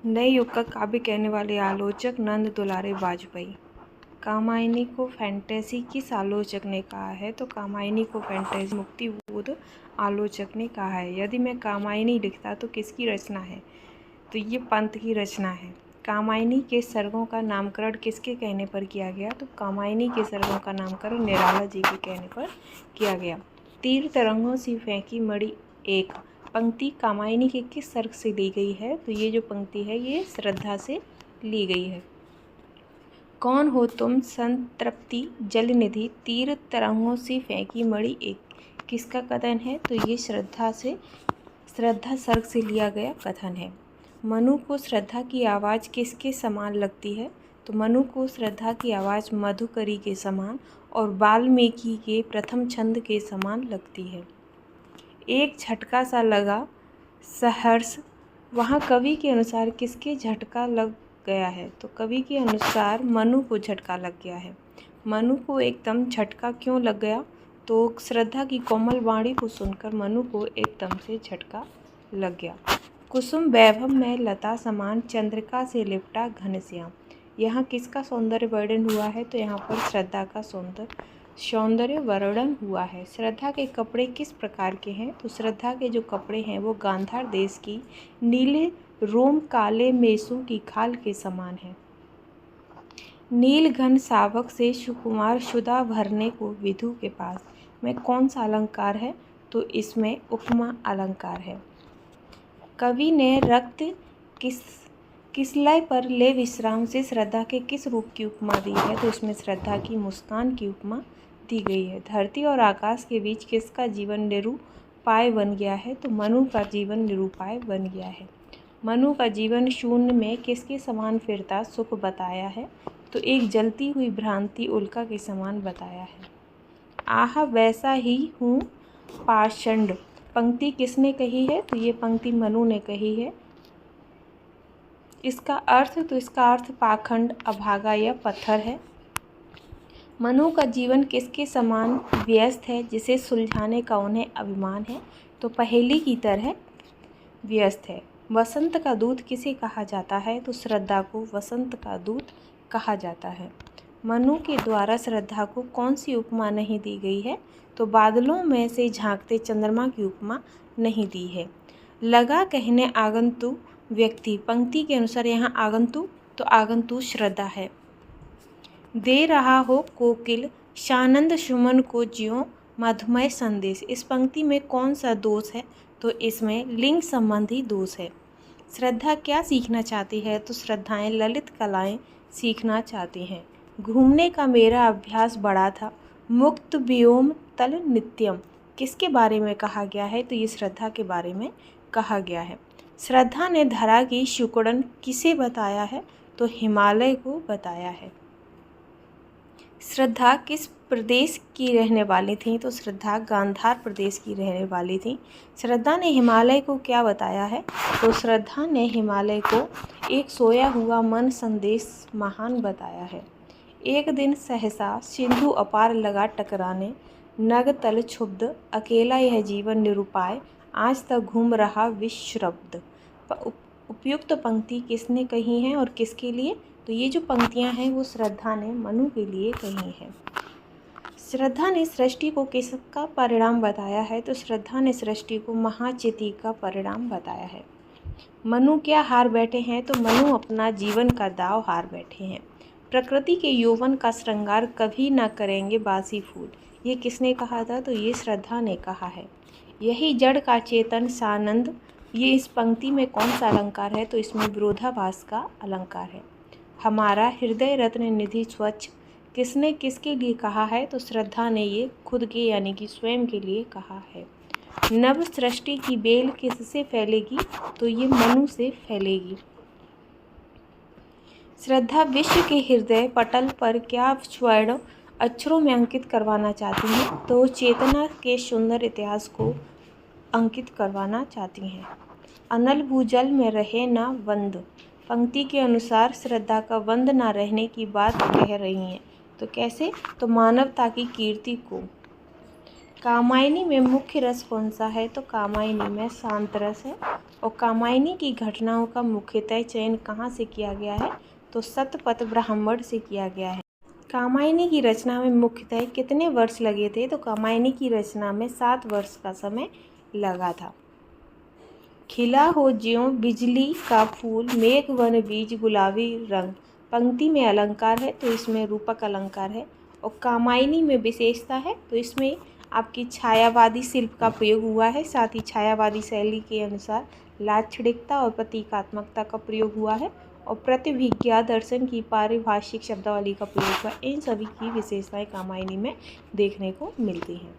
नए युग का काव्य कहने वाले आलोचक नंद दुलारे वाजपेयी। कामायनी को फैंटेसी किस आलोचक ने कहा है? तो कामायनी को फैंटेसी मुक्तिबोध आलोचक ने कहा है। यदि मैं कामायनी लिखता तो किसकी रचना है? तो ये पंत की रचना है। कामायनी के सर्गों का नामकरण किसके कहने पर किया गया? तो कामायनी के सर्गों का नामकरण निराला जी के कहने पर किया गया। तीर तरंगों सी फेंकी मणि एक पंक्ति कामायनी के किस सर्ग से ली गई है? तो ये जो पंक्ति है ये श्रद्धा से ली गई है। कौन हो तुम संतृप्ति जलनिधि तीर तरंगों सी फेंकी मणि एक किसका कथन है? तो ये श्रद्धा सर्ग से लिया गया कथन है। मनु को श्रद्धा की आवाज़ किसके समान लगती है? तो मनु को श्रद्धा की आवाज़ मधुकरी के समान और वाल्मीकि के प्रथम छंद के समान लगती है। एक झटका सा लगा सहर्ष वहाँ कवि के अनुसार किसके झटका लग गया है? तो कवि के अनुसार मनु को झटका लग गया है। मनु को एकदम झटका क्यों लग गया? तो श्रद्धा की कोमल वाणी को सुनकर मनु को एकदम से झटका लग गया। कुसुम वैभव में लता समान चंद्रिका से लिपटा घनश्याम यहाँ किसका सौंदर्य वर्णन हुआ है? तो यहाँ पर श्रद्धा का सौंदर्य वर्णन हुआ है। श्रद्धा के कपड़े किस प्रकार के हैं? तो श्रद्धा के जो कपड़े हैं वो गांधार देश की नीले रोम काले मेसों की खाल के समान है। नील घन सावक से सुकुमार शुदा भरने को विधु के पास में कौन सा अलंकार है? तो इसमें उपमा अलंकार है। कवि ने रक्त किसलय पर ले विश्राम से श्रद्धा के किस रूप की उपमा दी है? तो इसमें श्रद्धा की मुस्कान की उपमा दी गई है। धरती और आकाश के बीच किसका जीवन निरूपाय बन गया है? तो मनु का जीवन निरूपाय बन गया है। मनु का जीवन शून्य में किसके समान फिरता सुख बताया है? तो एक जलती हुई भ्रांति उल्का के समान बताया है। आह वैसा ही हूँ पाषंड पंक्ति किसने कही है? तो ये पंक्ति मनु ने कही है। इसका अर्थ पाखंड अभागा या पत्थर है। मनु का जीवन किसके समान व्यस्त है जिसे सुलझाने का उन्हें अभिमान है? तो पहेली की तरह व्यस्त है। वसंत का दूत किसे कहा जाता है? तो श्रद्धा को वसंत का दूत कहा जाता है। मनु के द्वारा श्रद्धा को कौन सी उपमा नहीं दी गई है? तो बादलों में से झांकते चंद्रमा की उपमा नहीं दी है। लगा कहने आगंतु व्यक्ति पंक्ति के अनुसार यहाँ आगंतु तो आगंतु श्रद्धा है। दे रहा हो कोकिल शानंद सुमन को ज्यों मधुमय संदेश इस पंक्ति में कौन सा दोष है? तो इसमें लिंग संबंधी दोष है। श्रद्धा क्या सीखना चाहती है? तो श्रद्धाएं ललित कलाएं सीखना चाहती हैं। घूमने का मेरा अभ्यास बड़ा था मुक्त व्योम तल नित्यम किसके बारे में कहा गया है? तो ये श्रद्धा के बारे में कहा गया है। श्रद्धा ने धरा की शुकड़न किसे बताया है? तो हिमालय को बताया है। श्रद्धा किस प्रदेश की रहने वाली थी? तो श्रद्धा गांधार प्रदेश की रहने वाली थी। श्रद्धा ने हिमालय को क्या बताया है? तो श्रद्धा ने हिमालय को एक सोया हुआ मन संदेश महान बताया है। एक दिन सहसा सिंधु अपार लगा टकराने नग तल क्षुब्ध अकेला यह जीवन निरूपाय आज तक घूम रहा विश्रब्द उपयुक्त पंक्ति किसने कही है और किसके लिए? तो ये जो पंक्तियां हैं वो श्रद्धा ने मनु के लिए कही हैं। श्रद्धा ने सृष्टि को किसका परिणाम बताया है? तो श्रद्धा ने सृष्टि को महाचिति का परिणाम बताया है। मनु क्या हार बैठे हैं? तो मनु अपना जीवन का दाव हार बैठे हैं। प्रकृति के यौवन का श्रृंगार कभी ना करेंगे बासी फूल ये किसने कहा था? तो ये श्रद्धा ने कहा है। यही जड़ का चेतन सानंद ये इस पंक्ति में कौन सा अलंकार है? तो इसमें विरोधाभास का अलंकार है। हमारा हृदय रत्न निधि स्वच्छ किसने किसके लिए कहा है? तो श्रद्धा ने ये खुद के यानी कि स्वयं के लिए कहा है। नव सृष्टि की बेल किससे फैलेगी? तो ये मनु से फैलेगी। श्रद्धा विश्व के हृदय पटल पर क्या स्वर्ण अक्षरों में अंकित करवाना चाहती हैं? तो चेतना के सुंदर इतिहास को अंकित करवाना चाहती हैं। अनल भूजल में रहे ना वंद, पंक्ति के अनुसार श्रद्धा का वंद ना रहने की बात कह रही हैं। तो कैसे? तो मानवता की कीर्ति को। कामायनी में मुख्य रस कौन सा है? तो कामायनी में शांत रस है। और कामायनी की घटनाओं का मुख्यतः चयन कहाँ से किया गया है? तो शतपथ ब्राह्मण से किया गया है। कामायनी की रचना में मुख्यतः कितने वर्ष लगे थे? तो कामायनी की रचना में 7 वर्ष का समय लगा था। खिला हो ज्यों बिजली का फूल, मेघ वन बीज गुलाबी रंग, पंक्ति में अलंकार है तो इसमें रूपक अलंकार है। और कामायनी में विशेषता है तो इसमें आपकी छायावादी शिल्प का प्रयोग हुआ है, साथ ही छायावादी शैली के अनुसार लाक्षणिकता और प्रतीकात्मकता का प्रयोग हुआ है और प्रतिभिज्ञा दर्शन की पारिभाषिक शब्दावली का प्रयोग हुआ। इन सभी की विशेषताएं कामायनी में देखने को मिलती हैं।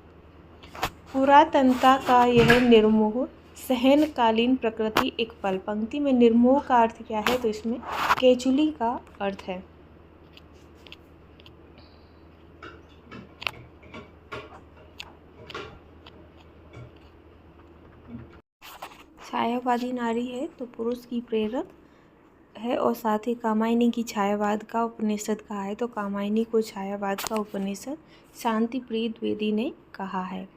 पुरातनता का यह निर्मोह सहनकालीन प्रकृति एक पल, पंक्ति में निर्मोह का अर्थ क्या है? तो इसमें केचुली का अर्थ है। छायावादी नारी है तो पुरुष की प्रेरक है और साथ ही कामायनी की छायावाद का उपनिषद कहा है। तो कामायनी को छायावाद का उपनिषद शांति प्रिय द्विवेदी ने कहा है।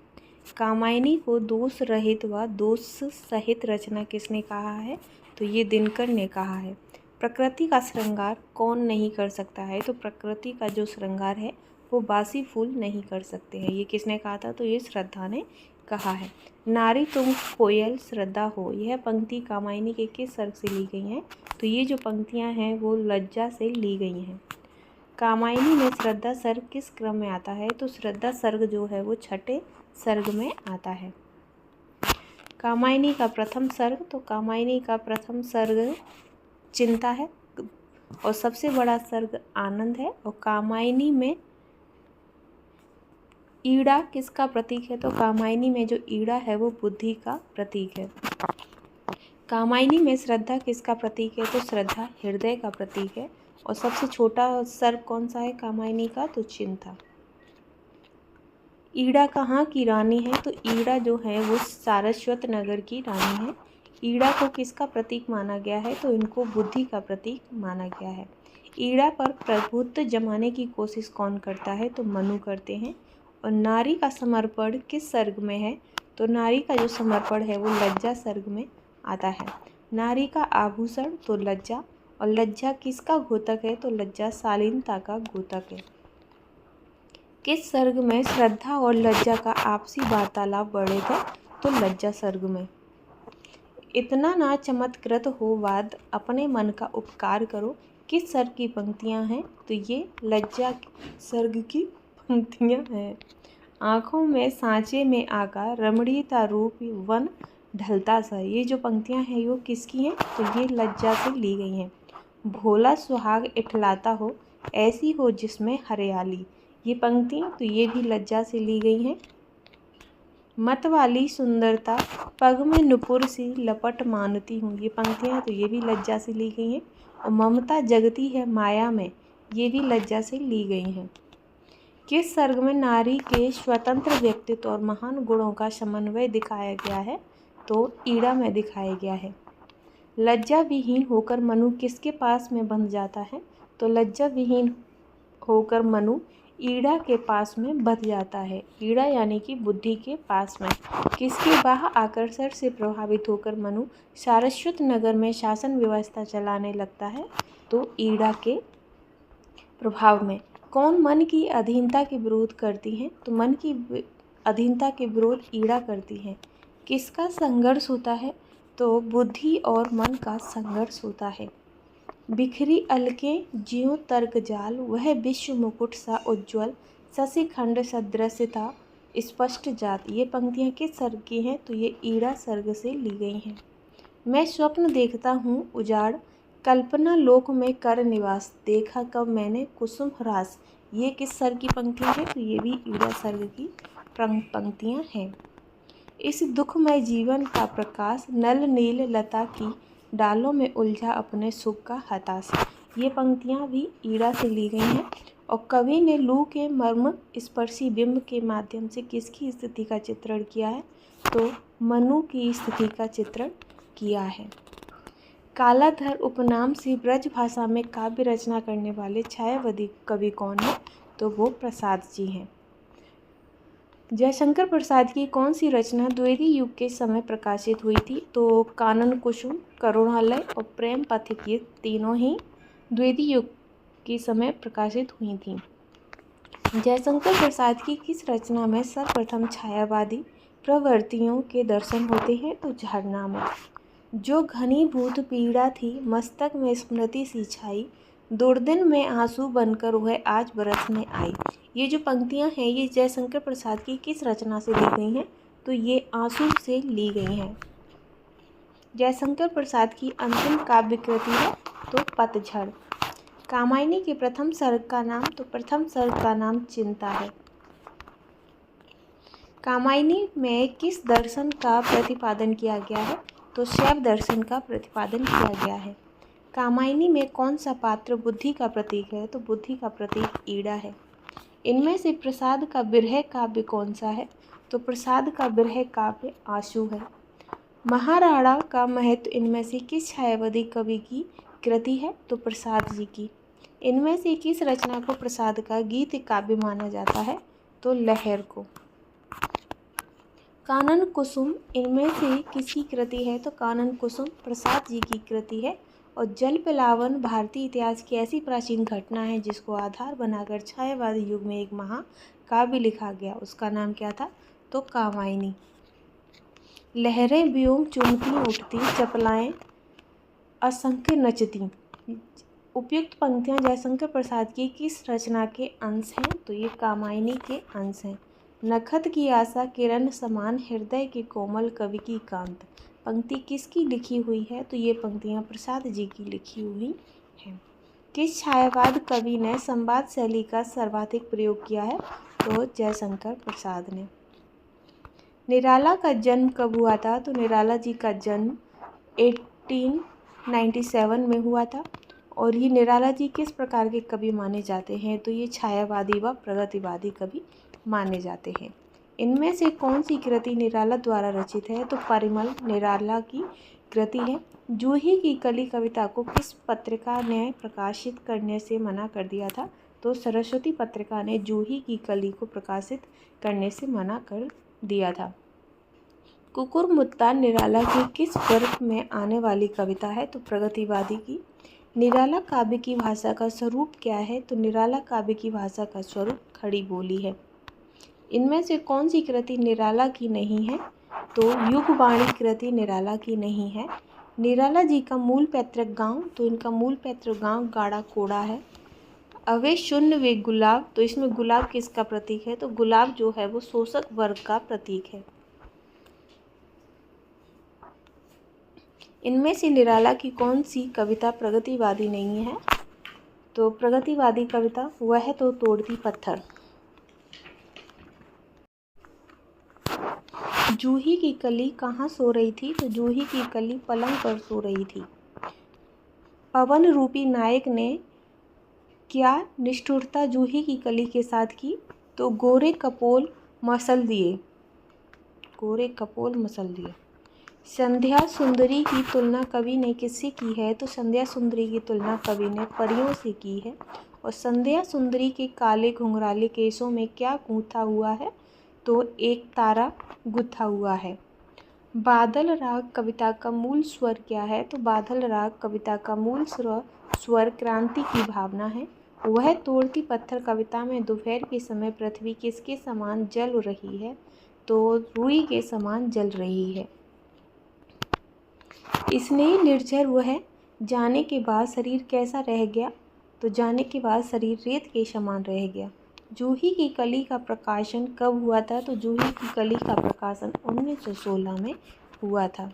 कामायनी को दोष रहित व दोष सहित रचना किसने कहा है? तो ये दिनकर ने कहा है। प्रकृति का श्रृंगार कौन नहीं कर सकता है? तो प्रकृति का जो श्रृंगार है वो बासी फूल नहीं कर सकते हैं। ये किसने कहा था? तो ये श्रद्धा ने कहा है। नारी तुम कोयल श्रद्धा हो, यह पंक्ति कामायनी के किस सर्ग से ली गई हैं? तो ये जो पंक्तियां हैं वो लज्जा से ली गई हैं। कामायनी में श्रद्धा सर्ग किस क्रम में आता है? तो श्रद्धा सर्ग जो है वो छठे सर्ग में आता है। कामायनी का प्रथम सर्ग, तो कामायनी का प्रथम सर्ग चिंता है और सबसे बड़ा सर्ग आनंद है। और कामायनी में ईड़ा किसका प्रतीक है? तो कामायनी में जो ईड़ा है वो बुद्धि का प्रतीक है। कामायनी में श्रद्धा किसका प्रतीक है? तो श्रद्धा हृदय का प्रतीक है। और सबसे छोटा सर्ग कौन सा है कामायनी का? तो चिंता। ईड़ा कहाँ की रानी है? तो ईड़ा जो है वो सारस्वत नगर की रानी है। ईड़ा को किसका प्रतीक माना गया है? तो इनको बुद्धि का प्रतीक माना गया है। ईड़ा पर प्रभुत्व जमाने की कोशिश कौन करता है? तो मनु करते हैं। और नारी का समर्पण किस सर्ग में है? तो नारी का जो समर्पण है वो लज्जा सर्ग में आता है। नारी का आभूषण तो लज्जा, और लज्जा किसका घोतक है? तो लज्जा शालीनता का घोतक है। किस सर्ग में श्रद्धा और लज्जा का आपसी वार्तालाप बढ़े थे? तो लज्जा सर्ग में। इतना ना चमत्कृत हो वाद, अपने मन का उपकार करो, किस सर्ग की पंक्तियां हैं? तो ये लज्जा सर्ग की पंक्तियां हैं। आँखों में सांचे में आकार, रमणीयता रूप वन ढलता सा, ये जो पंक्तियां हैं वो किसकी हैं? तो ये लज्जा से ली गई हैं। भोला सुहाग इठलाता हो, ऐसी हो जिसमें हरियाली, ये पंक्तियाँ तो ये भी लज्जा से ली गई हैं। मत वाली सुंदरता, पग में नुपुर सी लपट मानती हूँ, ये पंक्तियाँ तो ये भी लज्जा से ली गई हैं। और ममता जगती है माया में, ये भी लज्जा से ली गई हैं। किस सर्ग में नारी के स्वतंत्र व्यक्तित्व और महान गुणों का समन्वय दिखाया गया है? तो ईड़ा में दिखाया गया है। लज्जा विहीन होकर मनु किसके पास में बंध जाता है? तो लज्जा विहीन होकर मनु ईड़ा के पास में बंध जाता है। ईड़ा यानी कि बुद्धि के पास में। किसके बाह्य आकर्षण से प्रभावित होकर मनु सारस्वत नगर में शासन व्यवस्था चलाने लगता है? तो ईड़ा के प्रभाव में। कौन मन की अधीनता के विरोध करती हैं? तो मन की अधीनता के विरोध ईड़ा करती हैं। किसका संघर्ष होता है? तो बुद्धि और मन का संघर्ष होता है। बिखरी अलकें ज्यों तर्क जाल, वह विश्व मुकुट सा उज्ज्वल, शशिखंड सदृशता स्पष्ट जात, ये पंक्तियाँ किस सर्ग की हैं? तो ये ईड़ा सर्ग से ली गई हैं। मैं स्वप्न देखता हूँ उजाड़, कल्पना लोक में कर निवास, देखा कब मैंने कुसुम ह्रास, ये किस सर्ग की पंक्तियाँ हैं? तो ये भी ईड़ा सर्ग की पंक्तियाँ हैं। इस दुखमय जीवन का प्रकाश, नल नील लता की डालों में उलझा अपने सुख का हताश, ये पंक्तियाँ भी ईड़ा से ली गई हैं। और कवि ने लू के मर्म स्पर्शी बिंब के माध्यम से किसकी स्थिति का चित्रण किया है? तो मनु की स्थिति का चित्रण किया है। कालाधर उपनाम से ब्रज भाषा में काव्य रचना करने वाले छायावादी कवि कौन है? तो वो प्रसाद जी हैं। जयशंकर प्रसाद की कौन सी रचना द्विवेदी युग के समय प्रकाशित हुई थी? तो कानन कुसुम, करुणालय और प्रेम पथिक, ये तीनों ही द्विवेदी युग के समय प्रकाशित हुई थी। जयशंकर प्रसाद की किस रचना में सर्वप्रथम छायावादी प्रवृत्तियों के दर्शन होते हैं? तो झरना में। जो घनीभूत पीड़ा थी मस्तक में स्मृति सी छाई, दुर्दिन में आंसू बनकर वह आज बरसने आई। ये जो पंक्तियां हैं ये जयशंकर प्रसाद की किस रचना से ली गई हैं? तो ये आंसू से ली गई हैं। जयशंकर प्रसाद की अंतिम काव्य कृति है तो पतझड़। कामायनी के प्रथम सर्ग का नाम? तो प्रथम सर्ग का नाम चिंता है। कामायनी में किस दर्शन का प्रतिपादन किया गया है? तो शैव दर्शन का प्रतिपादन किया गया है। कामायनी में कौन सा पात्र बुद्धि का प्रतीक है? तो बुद्धि का प्रतीक ईड़ा है। इनमें से प्रसाद का बिरह काव्य कौन सा है? तो प्रसाद का बिरह काव्य आशु है। महाराणा का महत्व इनमें से किस छायावादी कवि की कृति है? तो प्रसाद जी की। इनमें से किस रचना को प्रसाद का गीत काव्य माना जाता है? तो लहर को। कानन कुसुम इनमें से किसकी कृति है? तो कानन कुसुम प्रसाद जी की कृति है। और जल पिलावन भारतीय इतिहास की ऐसी प्राचीन घटना है जिसको आधार बनाकर छायावादी युग में एक महाकाव्य लिखा गया, उसका नाम क्या था? तो कामायनी। लहरें व्योम चुमती उठती, चपलाएं असंख्य नचती। उपयुक्त पंक्तियां जयशंकर प्रसाद की किस रचना के अंश हैं? तो ये कामायनी के अंश हैं। नखत की आशा किरण समान, हृदय के कोमल कवि की कांत। पंक्ति किसकी लिखी हुई है? तो ये पंक्तियां प्रसाद जी की लिखी हुई हैं। किस छायावाद कवि ने संवाद शैली का सर्वाधिक प्रयोग किया है? तो जयशंकर प्रसाद ने। निराला का जन्म कब हुआ था? तो निराला जी का जन्म 1897 में हुआ था। और ये निराला जी किस प्रकार के कवि माने जाते हैं? तो ये छायावादी व प्रगतिवादी कवि माने जाते हैं। इनमें से कौन सी कृति निराला द्वारा रचित है? तो परिमल निराला की कृति है। जूही की कली कविता को किस पत्रिका ने प्रकाशित करने से मना कर दिया था? तो सरस्वती पत्रिका ने जूही की कली को प्रकाशित करने से मना कर दिया था। कुकुरमुत्ता निराला की किस वर्ग में आने वाली कविता है? तो प्रगतिवादी की। निराला काव्य की भाषा का स्वरूप क्या है? तो निराला काव्य की भाषा का स्वरूप खड़ी बोली है। इनमें से कौन सी कृति निराला की नहीं है? तो युगवाणी कृति निराला की नहीं है। निराला जी का मूल पैतृक गांव? तो इनका मूल पैतृक गांव गाड़ा कोड़ा है। अवे शून्य वे गुलाब, तो इसमें गुलाब किसका प्रतीक है? तो गुलाब जो है वो शोषक वर्ग का प्रतीक है। इनमें से निराला की कौन सी कविता प्रगतिवादी नहीं है? तो प्रगतिवादी कविता वह तो तोड़ती पत्थर। जूही की कली कहाँ सो रही थी? तो जूही की कली पलंग पर सो रही थी। पवन रूपी नायक ने क्या निष्ठुरता जूही की कली के साथ की? तो गोरे कपोल मसल दिए। गोरे कपोल मसल दिए। संध्या सुंदरी की तुलना कवि ने किससे की है? तो संध्या सुंदरी की तुलना कवि ने परियों से की है। और संध्या सुंदरी के काले घुंघराले केसों में क्या गूंथा हुआ है? तो एक तारा गुथा हुआ है। बादल राग कविता का मूल स्वर क्या है? तो बादल राग कविता का मूल स्वर क्रांति की भावना है। वह तोड़ती पत्थर कविता में दोपहर के समय पृथ्वी किसके समान जल रही है? तो रुई के समान जल रही है। स्नेह निर्झर वह जाने के बाद शरीर कैसा रह गया? तो जाने के बाद शरीर रेत के समान रह गया। जूही की कली का प्रकाशन कब हुआ था? तो जूही की कली का प्रकाशन 1916 में हुआ था।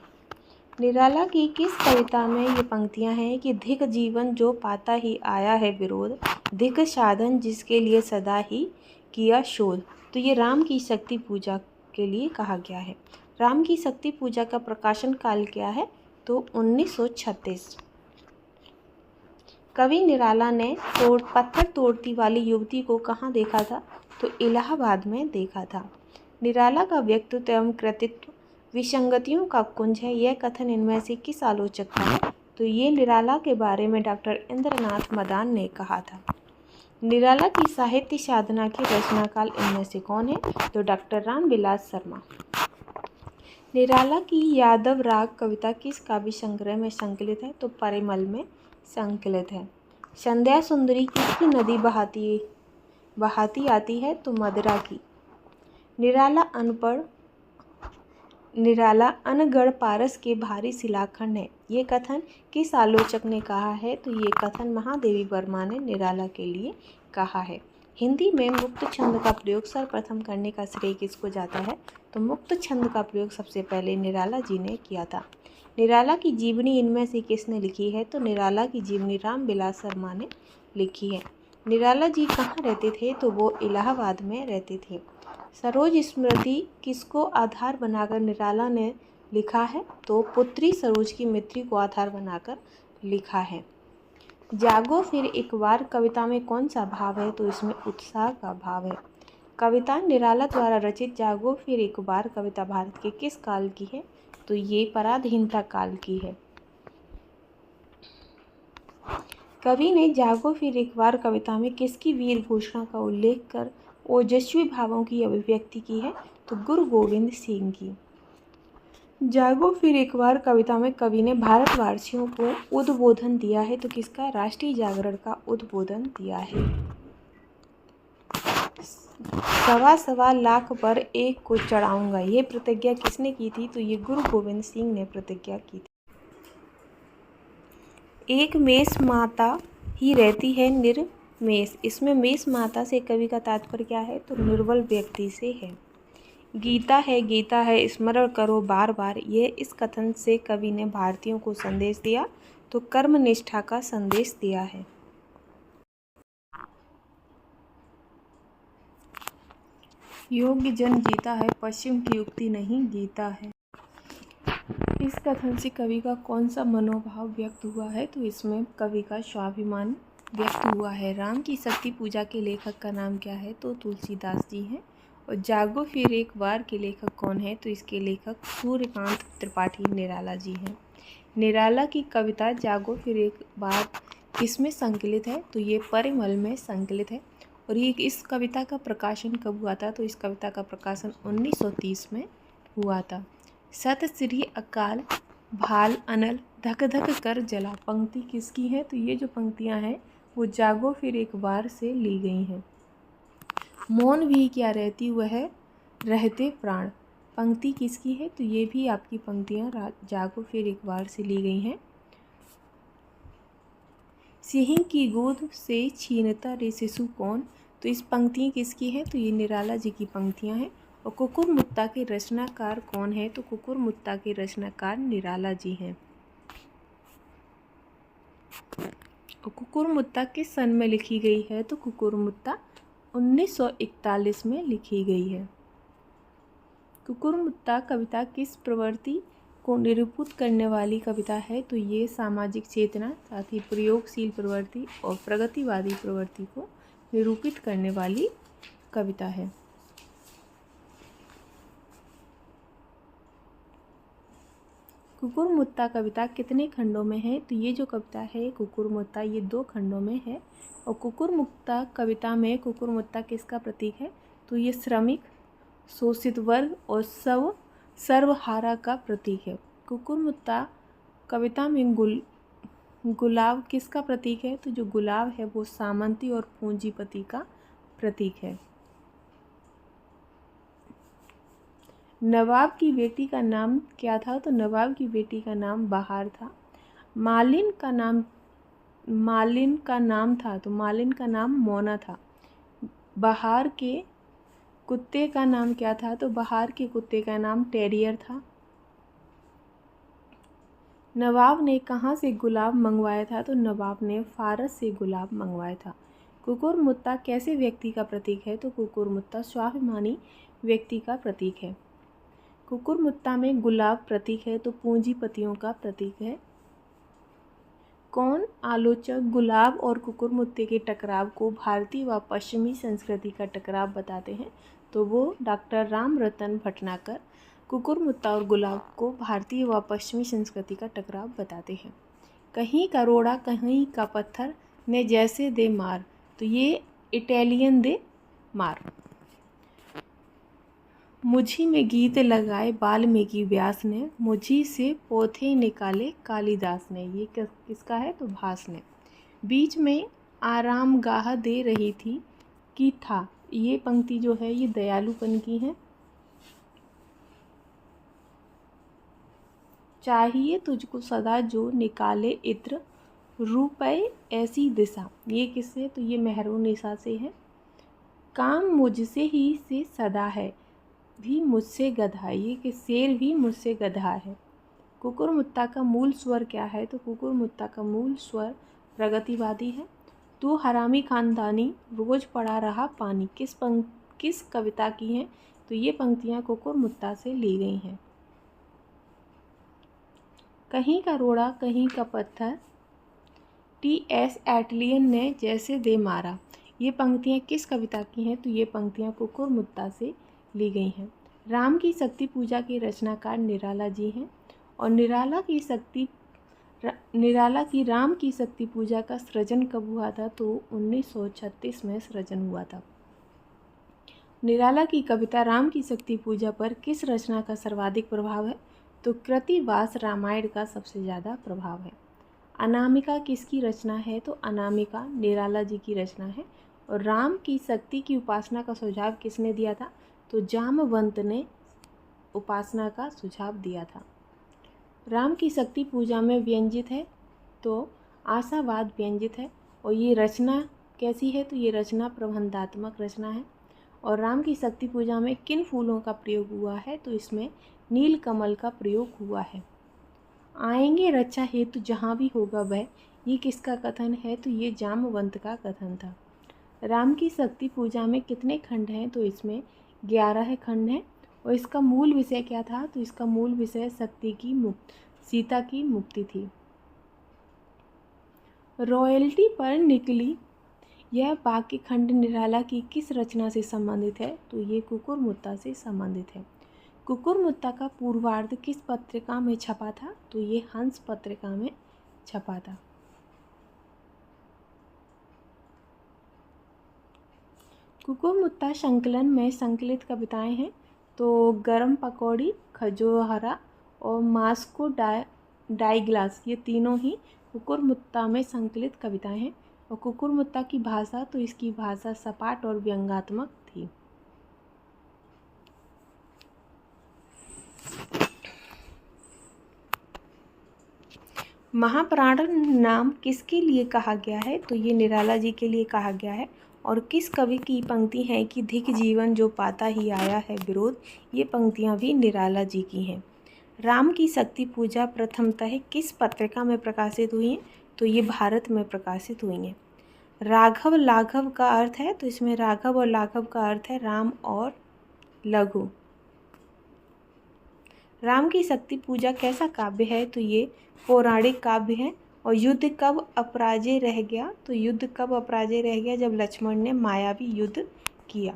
निराला की किस कविता में ये पंक्तियां हैं कि धिक जीवन जो पाता ही आया है विरोध, धिक साधन जिसके लिए सदा ही किया शोध। तो ये राम की शक्ति पूजा के लिए कहा गया है। राम की शक्ति पूजा का प्रकाशन काल क्या है? तो 1936। कवि निराला ने पत्थर तोड़ती वाली युवती को कहाँ देखा था? तो इलाहाबाद में देखा था। निराला का व्यक्तित्व एवं कृतित्व विसंगतियों का कुंज है, यह कथन इनमें से किस आलोचक का है? तो ये निराला के बारे में डॉक्टर इंद्रनाथ मदान ने कहा था। निराला की साहित्य साधना के रचनाकाल इनमें से कौन है? तो डॉक्टर रामविलास शर्मा। निराला की यादव राग कविता किस काव्य संग्रह में संकलित है? तो परिमल में संकलित है। संध्या सुंदरी किसकी नदी बहाती आती है? तो मदरा की। निराला अनगढ़ पारस के भारी शिलाखंड है, ये कथन किस आलोचक ने कहा है? तो ये कथन महादेवी वर्मा ने निराला के लिए कहा है। हिंदी में मुक्त छंद का प्रयोग सर्वप्रथम करने का श्रेय किसको जाता है? तो मुक्त छंद का प्रयोग सबसे पहले निराला जी ने किया था। निराला की जीवनी इनमें से किसने लिखी है? तो निराला की जीवनी रामविलास शर्मा ने लिखी है। निराला जी कहाँ रहते थे? तो वो इलाहाबाद में रहते थे। सरोज स्मृति किसको आधार बनाकर निराला ने लिखा है? तो पुत्री सरोज की मृत्यु को आधार बनाकर लिखा है। जागो फिर एक बार कविता में कौन सा भाव है? तो इसमें उत्साह का भाव है। कविता निराला द्वारा रचित जागो फिर एक बार कविता भारत के किस काल की है? तो ये पराधीनता काल की है। कवि ने जागो फिर एक बार कविता में किसकी वीर घोषणा का उल्लेख कर ओजस्वी भावों की अभिव्यक्ति की है? तो गुरु गोविंद सिंह की। जागो फिर एक बार कविता में कवि ने भारतवासियों को उद्बोधन दिया है, तो किसका? राष्ट्रीय जागरण का उद्बोधन दिया है। 1.25 लाख पर एक को चढ़ाऊंगा, ये प्रतिज्ञा किसने की थी? तो ये गुरु गोविंद सिंह ने प्रतिज्ञा की थी। एक मेष माता ही रहती है निर्मेष, इसमें मेष माता से कवि का तात्पर्य क्या है? तो निर्बल व्यक्ति से है। गीता है स्मरण करो बार बार, ये इस कथन से कवि ने भारतीयों को संदेश दिया, तो कर्मनिष्ठा का संदेश दिया है। योग्य जन जीता है, पश्चिम की युक्ति नहीं जीता है, इस कथन से कवि का कौन सा मनोभाव व्यक्त हुआ है? तो इसमें कवि का स्वाभिमान व्यक्त हुआ है। राम की शक्ति पूजा के लेखक का नाम क्या है? तो तुलसीदास जी हैं। और जागो फिर एक बार के लेखक कौन है? तो इसके लेखक सूर्यकांत त्रिपाठी निराला जी हैं। निराला की कविता जागो फिर एक बार किसमें संकलित है? तो ये परिमल में संकलित है। और ये इस कविता का प्रकाशन कब हुआ था? तो इस कविता का प्रकाशन 1930 में हुआ था। सत श्री अकाल भाल अनल धक धक कर जला, पंक्ति किसकी है? तो ये जो पंक्तियां हैं वो जागो फिर एक बार से ली गई हैं। मौन भी क्या रहती वह रहते प्राण, पंक्ति किसकी है? तो ये भी आपकी पंक्तियां जागो फिर एक बार से ली गई हैं। सिंह की गोद से छीनता रे शिशु कौन, तो इस पंक्तियाँ किसकी है? तो ये निराला जी की पंक्तियाँ हैं। और कुकुर मुत्ता के रचनाकार कौन है? तो कुकुर मुत्ता के रचनाकार निराला जी हैं। और कुकुर मुत्ता किस सन में लिखी गई है? तो कुकुर मुत्ता 1941 में लिखी गई है। कुकुर मुत्ता कविता किस प्रवृत्ति को निरूपित करने वाली कविता है? तो ये सामाजिक चेतना, साथ ही प्रयोगशील प्रवृत्ति और प्रगतिवादी प्रवृत्ति को निरूपित करने वाली कविता है। कुकुर मुत्ता कविता कितने खंडों में है? तो ये जो कविता है कुकुर मुत्ता ये 2 खंडों में है। और कुकुर मुत्ता कविता में कुकुर मुत्ता किसका प्रतीक है? तो ये श्रमिक, शोषित वर्ग और सर्वहारा का प्रतीक है। कुकुर मुत्ता कविता में गुलाब किसका प्रतीक है? तो जो गुलाब है वो सामंती और पूंजीपति का प्रतीक है। नवाब की बेटी का नाम क्या था? तो नवाब की बेटी का नाम बहार था। मालिन का नाम था, तो मालिन का नाम मोना था। बहार के कुत्ते का नाम क्या था? तो बहार के कुत्ते का नाम टेरियर था। नवाब ने कहाँ से गुलाब मंगवाया था? तो नवाब ने फारस से गुलाब मंगवाया था। कुकुर मुत्ता कैसे व्यक्ति का प्रतीक है? तो कुकुर मुत्ता स्वाभिमानी व्यक्ति का प्रतीक है। कुकुर मुत्ता में गुलाब प्रतीक है, तो पूंजीपतियों का प्रतीक है। कौन आलोचक गुलाब और कुकुरमुत्ते के टकराव को भारतीय व पश्चिमी संस्कृति का टकराव बताते हैं? तो वो डॉक्टर रामरतन भटनागर कुकुरमुत्ता और गुलाब को भारतीय व पश्चिमी संस्कृति का टकराव बताते हैं। कहीं का रोड़ा कहीं का पत्थर ने जैसे दे मार, तो ये इटालियन दे मार। मुझी में गीत लगाए वाल्मीकि व्यास ने, मुझी से पोथे निकाले कालिदास ने। ये किसका है? तो भास ने। बीच में आरामगाह दे रही थी कि था, ये पंक्ति जो है ये दयालुपन की है। चाहिए तुझको सदा जो निकाले इत्र, रुपए ऐसी दिशा। ये किससे? तो ये मेहरुनिसा से है। काम मुझसे ही से सदा है, भी मुझसे गधा। ये कि शेर भी मुझसे गधा है। कुकुरमुत्ता का मूल स्वर क्या है? तो कुकुरमुत्ता का मूल स्वर प्रगतिवादी है। तू हरामी खानदानी रोज पड़ा रहा पानी, किस कविता की हैं? तो ये पंक्तियाँ कुकुरमुत्ता से ली गई हैं। कहीं का रोड़ा कहीं का पत्थर, टी.एस. एटलियन ने जैसे दे मारा। ये पंक्तियाँ किस कविता की हैं? तो ये पंक्तियाँ कुकुरमुत्ता से ली गई हैं। राम की शक्ति पूजा के रचनाकार निराला जी हैं। और निराला की राम की शक्ति पूजा का सृजन कब हुआ था? तो 1936 में सृजन हुआ था। निराला की कविता राम की शक्ति पूजा पर किस रचना का सर्वाधिक प्रभाव है? तो कृतिवास रामायण का सबसे ज़्यादा प्रभाव है। अनामिका किसकी रचना है? तो अनामिका निराला जी की रचना है। और राम की शक्ति की उपासना का सुझाव किसने दिया था? तो जामवंत ने उपासना का सुझाव दिया था। राम की शक्ति पूजा में व्यंजित है, तो आशावाद व्यंजित है। और ये रचना कैसी है? तो ये रचना प्रबंधात्मक रचना है। और राम की शक्ति पूजा में किन फूलों का प्रयोग हुआ है? तो इसमें नील कमल का प्रयोग हुआ है। आएंगे रक्षा हेतु जहाँ भी होगा वह, ये किसका कथन है? तो ये जामवंत का कथन था। राम की शक्ति पूजा में कितने खंड हैं? तो इसमें 11 खंड हैं। और इसका मूल विषय क्या था? तो इसका मूल विषय सीता की मुक्ति थी। रॉयल्टी पर निकली यह बाकी खंड निराला की किस रचना से संबंधित है? तो ये कुकुरमुत्ता से संबंधित है। कुकुरमुत्ता का पूर्वार्ध किस पत्रिका में छपा था? तो ये हंस पत्रिका में छपा था। कुकुरमुत्ता संकलन में संकलित कविताएं हैं, तो गरम पकौड़ी, खजोहरा और मास्को डाई ग्लास, ये तीनों ही कुकुरमुत्ता में संकलित कविताएं हैं। और कुकुरमुत्ता की भाषा, तो इसकी भाषा सपाट और व्यंग्यात्मक थी। महाप्राण नाम किसके लिए कहा गया है? तो ये निराला जी के लिए कहा गया है। और किस कवि की पंक्ति है कि धिक जीवन जो पाता ही आया है विरोध, ये पंक्तियाँ भी निराला जी की हैं। राम की शक्ति पूजा प्रथमतः किस पत्रिका में प्रकाशित हुई हैं? तो ये भारत में प्रकाशित हुई हैं। राघव लाघव का अर्थ है, तो इसमें राघव और लाघव का अर्थ है राम और लघु। राम की शक्ति पूजा कैसा काव्य है? तो ये पौराणिक काव्य है। और युद्ध कब अपराजय रह गया? तो युद्ध कब अपराजय रह गया? जब लक्ष्मण ने मायावी युद्ध किया।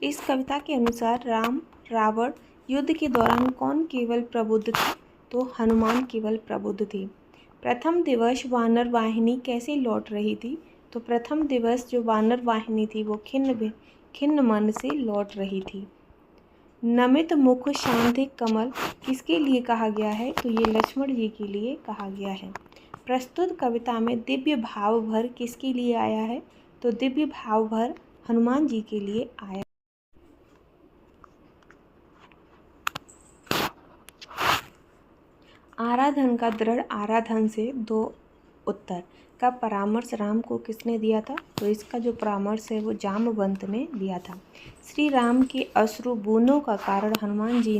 इस कविता के अनुसार राम रावण युद्ध के दौरान कौन केवल प्रबुद्ध थे? तो हनुमान केवल प्रबुद्ध थे। प्रथम दिवस वानर वाहिनी कैसे लौट रही थी? तो प्रथम दिवस जो वानर वाहिनी थी वो खिन्न मन से लौट रही थी। नमित मुख शांति कमल किसके लिए कहा गया है? तो ये लक्ष्मण जी के लिए कहा गया है। प्रस्तुत कविता में दिव्य भाव भर किसके लिए आया है? तो दिव्य भाव भर हनुमान जी के लिए आया। आराधन का दृढ़ आराधन से दो उत्तर का परामर्श राम को किसने दिया था? तो इसका जो परामर्श है वो जामवंत ने दिया था। श्री राम के अश्रु बूंदों का कारण हनुमान जी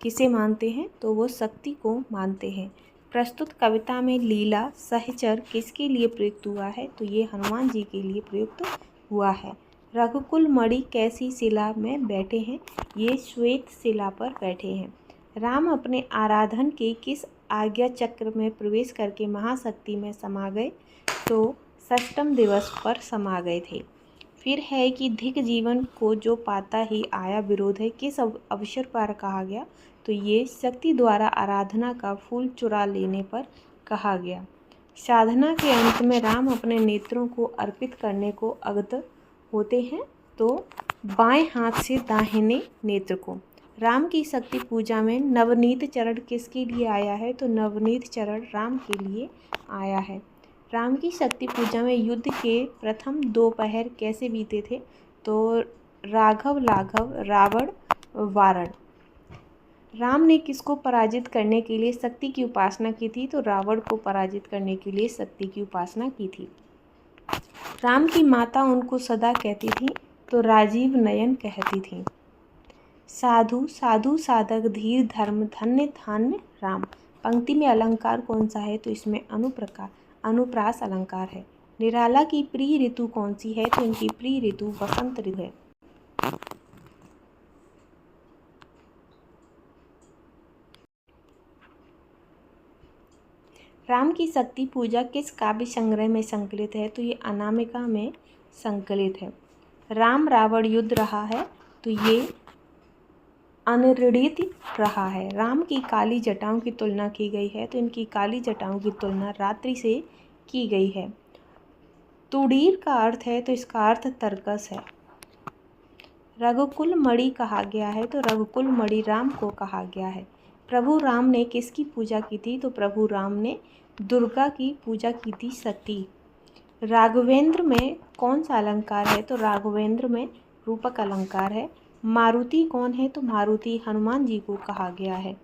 किसे मानते हैं? तो वो शक्ति को मानते हैं। प्रस्तुत कविता में लीला सहचर किसके लिए प्रयुक्त हुआ है? तो ये हनुमान जी के लिए प्रयुक्त हुआ है। रघुकुल मणि कैसी शिला में बैठे हैं? ये श्वेत शिला पर बैठे हैं। राम अपने आराधन के किस आज्ञा चक्र में प्रवेश करके महाशक्ति में समा गए तो षष्ठम दिवस पर समा गए थे। फिर है कि धिक जीवन को जो पाता ही आया विरोध है, किस अवसर पर कहा गया, तो ये शक्ति द्वारा आराधना का फूल चुरा लेने पर कहा गया। साधना के अंत में राम अपने नेत्रों को अर्पित करने को अगत होते हैं, तो बाएं हाथ से दाहिने नेत्र को। राम की शक्ति पूजा में नवनीत चरण किसके लिए आया है, तो नवनीत चरण राम के लिए आया है। राम की शक्ति पूजा में युद्ध के प्रथम 2 पहर कैसे बीते थे, तो राघव लाघव रावण वारण। राम ने किसको पराजित करने के लिए शक्ति की उपासना की थी, तो रावण को पराजित करने के लिए शक्ति की उपासना की थी। राम की माता उनको सदा कहती थी, तो राजीव नयन कहती थी। साधु साधु साधक धीर धर्म धन्य धान्य राम। पंक्ति में अलंकार कौन सा है, तो इसमें अनुप्रास अलंकार है। निराला की प्रिय ऋतु कौन सी है, तो इनकी प्रिय ऋतु वसंत ऋतु है। राम की शक्ति पूजा किस काव्य संग्रह में संकलित है, तो ये अनामिका में संकलित है। राम रावण युद्ध रहा है, तो ये अनिर्णित रहा है। राम की काली जटाओं की तुलना की गई है, तो इनकी काली जटाओं की तुलना रात्रि से की गई है। तुड़ीर का अर्थ है, तो इसका अर्थ तरकस है। रघुकुल मणि कहा गया है, तो रघुकुल मणि राम को कहा गया है। प्रभु राम ने किसकी पूजा की थी, तो प्रभु राम ने दुर्गा की पूजा की थी, सती। राघवेंद्र में कौन सा अलंकार है, तो राघवेंद्र में रूपक अलंकार है। मारुति कौन है, तो मारुति हनुमान जी को कहा गया है।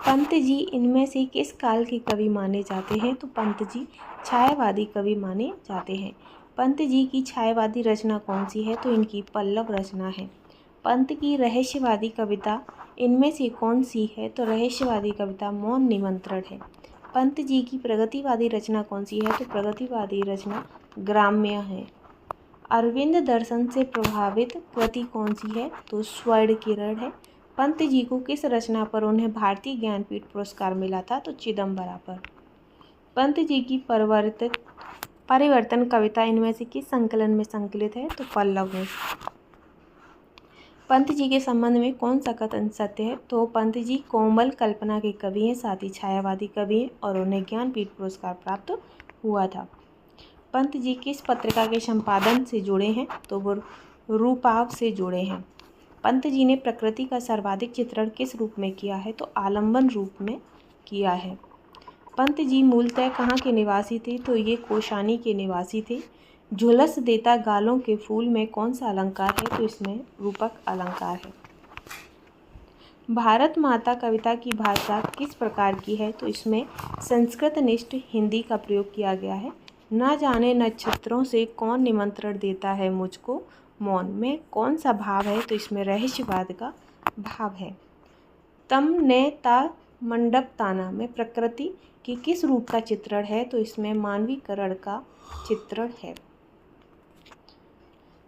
पंत जी इनमें से किस काल के कवि माने जाते हैं, तो पंत जी छायावादी कवि माने जाते हैं। पंत जी की छायावादी रचना कौन सी है, तो इनकी पल्लव रचना है। पंत की रहस्यवादी कविता इनमें से कौन सी है, तो रहस्यवादी कविता मौन निमंत्रण है। पंत जी की प्रगतिवादी रचना कौन सी है, तो प्रगतिवादी रचना ग्राम्य है। अरविंद दर्शन से प्रभावित कृति कौन सी है, तो स्वर्ण किरण है। पंत जी को किस रचना पर उन्हें भारतीय ज्ञानपीठ पुरस्कार मिला था, तो चिदम्बरा पर। पंत जी की परिवर्तन कविता इनमें से किस संकलन में संकलित है, तो पल्लव में। पंत जी के संबंध में कौन सा कथन सत्य है, तो पंत जी कोमल कल्पना के कवि हैं, साथ ही छायावादी कवि हैं और उन्हें ज्ञानपीठ पुरस्कार प्राप्त हुआ था। पंत जी किस पत्रिका के संपादन से जुड़े हैं, तो वो रूपाव से जुड़े हैं। पंत जी ने प्रकृति का सर्वाधिक चित्रण किस रूप में किया है, तो आलंबन रूप में किया है। पंत जी मूलतः कहाँ के निवासी थे, तो ये कौशानी के निवासी थे। झुलस देता गालों के फूल में कौन सा अलंकार है, तो इसमें रूपक अलंकार है। भारत माता कविता की भाषा किस प्रकार की है, तो इसमें संस्कृत निष्ठ हिंदी का प्रयोग किया गया है। ना जाने नक्षत्रों से कौन निमंत्रण देता है मुझको, मौन में कौन सा भाव है, तो इसमें रहस्यवाद का भाव है। तम ने ता मंडप ताना में प्रकृति की किस रूप का चित्रण है, तो इसमें मानवीकरण का चित्रण है।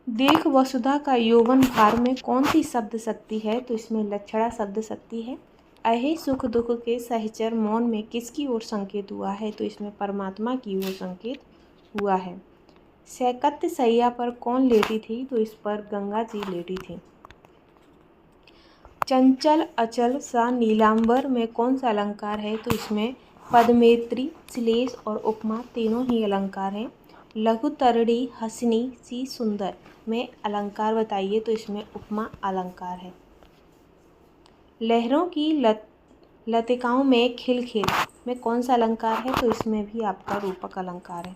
देख वसुधा का यौवन भार में कौन सी शब्द शक्ति है, तो इसमें लक्षणा शब्द शक्ति है। अहे सुख दुख के सहचर मौन में किसकी ओर संकेत हुआ है, तो इसमें परमात्मा की ओर संकेत हुआ है। सैकत्य सैया पर कौन लेटी थी, तो इस पर गंगा जी लेटी थी। चंचल अचल सा नीलांबर में कौन सा अलंकार है, तो इसमें पद्मेत्री श्लेष और उपमा तीनों ही अलंकार हैं। लघु तरड़ी हसनी सी सुंदर में अलंकार बताइए, तो इसमें उपमा अलंकार है। लहरों की लतिकाओं में खिल खिल में कौन सा अलंकार है, तो इसमें भी आपका रूपक अलंकार है।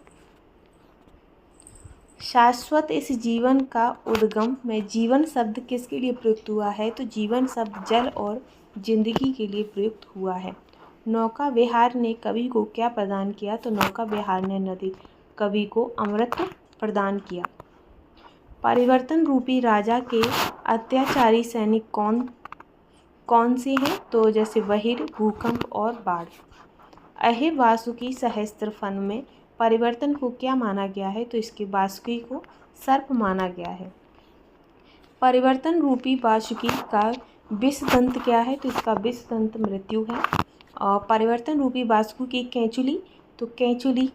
शाश्वत इस जीवन का उद्गम में जीवन शब्द किसके लिए प्रयुक्त हुआ है, तो जीवन शब्द जल और जिंदगी के लिए प्रयुक्त हुआ है। नौका विहार ने कवि को क्या प्रदान किया, तो नौका विहार ने नदी कवि को अमृत प्रदान किया। परिवर्तन रूपी राजा के अत्याचारी सैनिक कौन से हैं, तो जैसे बहिर भूकंप और बाढ़। अहे वासुकी सहस्त्र फन में परिवर्तन को क्या माना गया है, तो इसके वासुकी को सर्प माना गया है। परिवर्तन रूपी वासुकी का विषदंत क्या है? तो इसका विषदंत मृत्यु है। और परिवर्तन रूपी वास्तु की कैंचुली, तो कैंचुली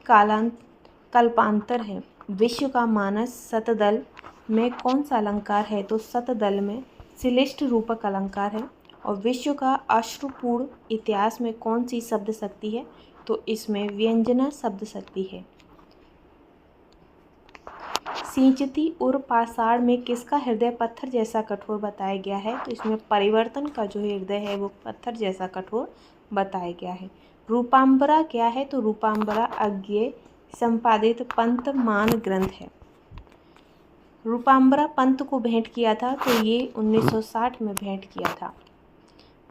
कल्पांतर है। विश्व का मानस शतदल में कौन सा अलंकार है? तो शतदल में श्लिष्ट रूपक अलंकार है। और विश्व का अश्रुपूर्ण इतिहास में कौन सी शब्द शक्ति है? तो इसमें व्यंजना शब्द शक्ति है। सिंचती और पाषाण में किसका हृदय पत्थर जैसा कठोर बताया गया है? तो इसमें परिवर्तन का जो हृदय है वो पत्थर जैसा कठोर बताया गया है। रूपांबरा क्या है? तो रूपांबरा अज्ञेय संपादित पंत मान ग्रंथ है। रूपांबरा पंत को भेंट किया था तो ये 1960 में भेंट किया था।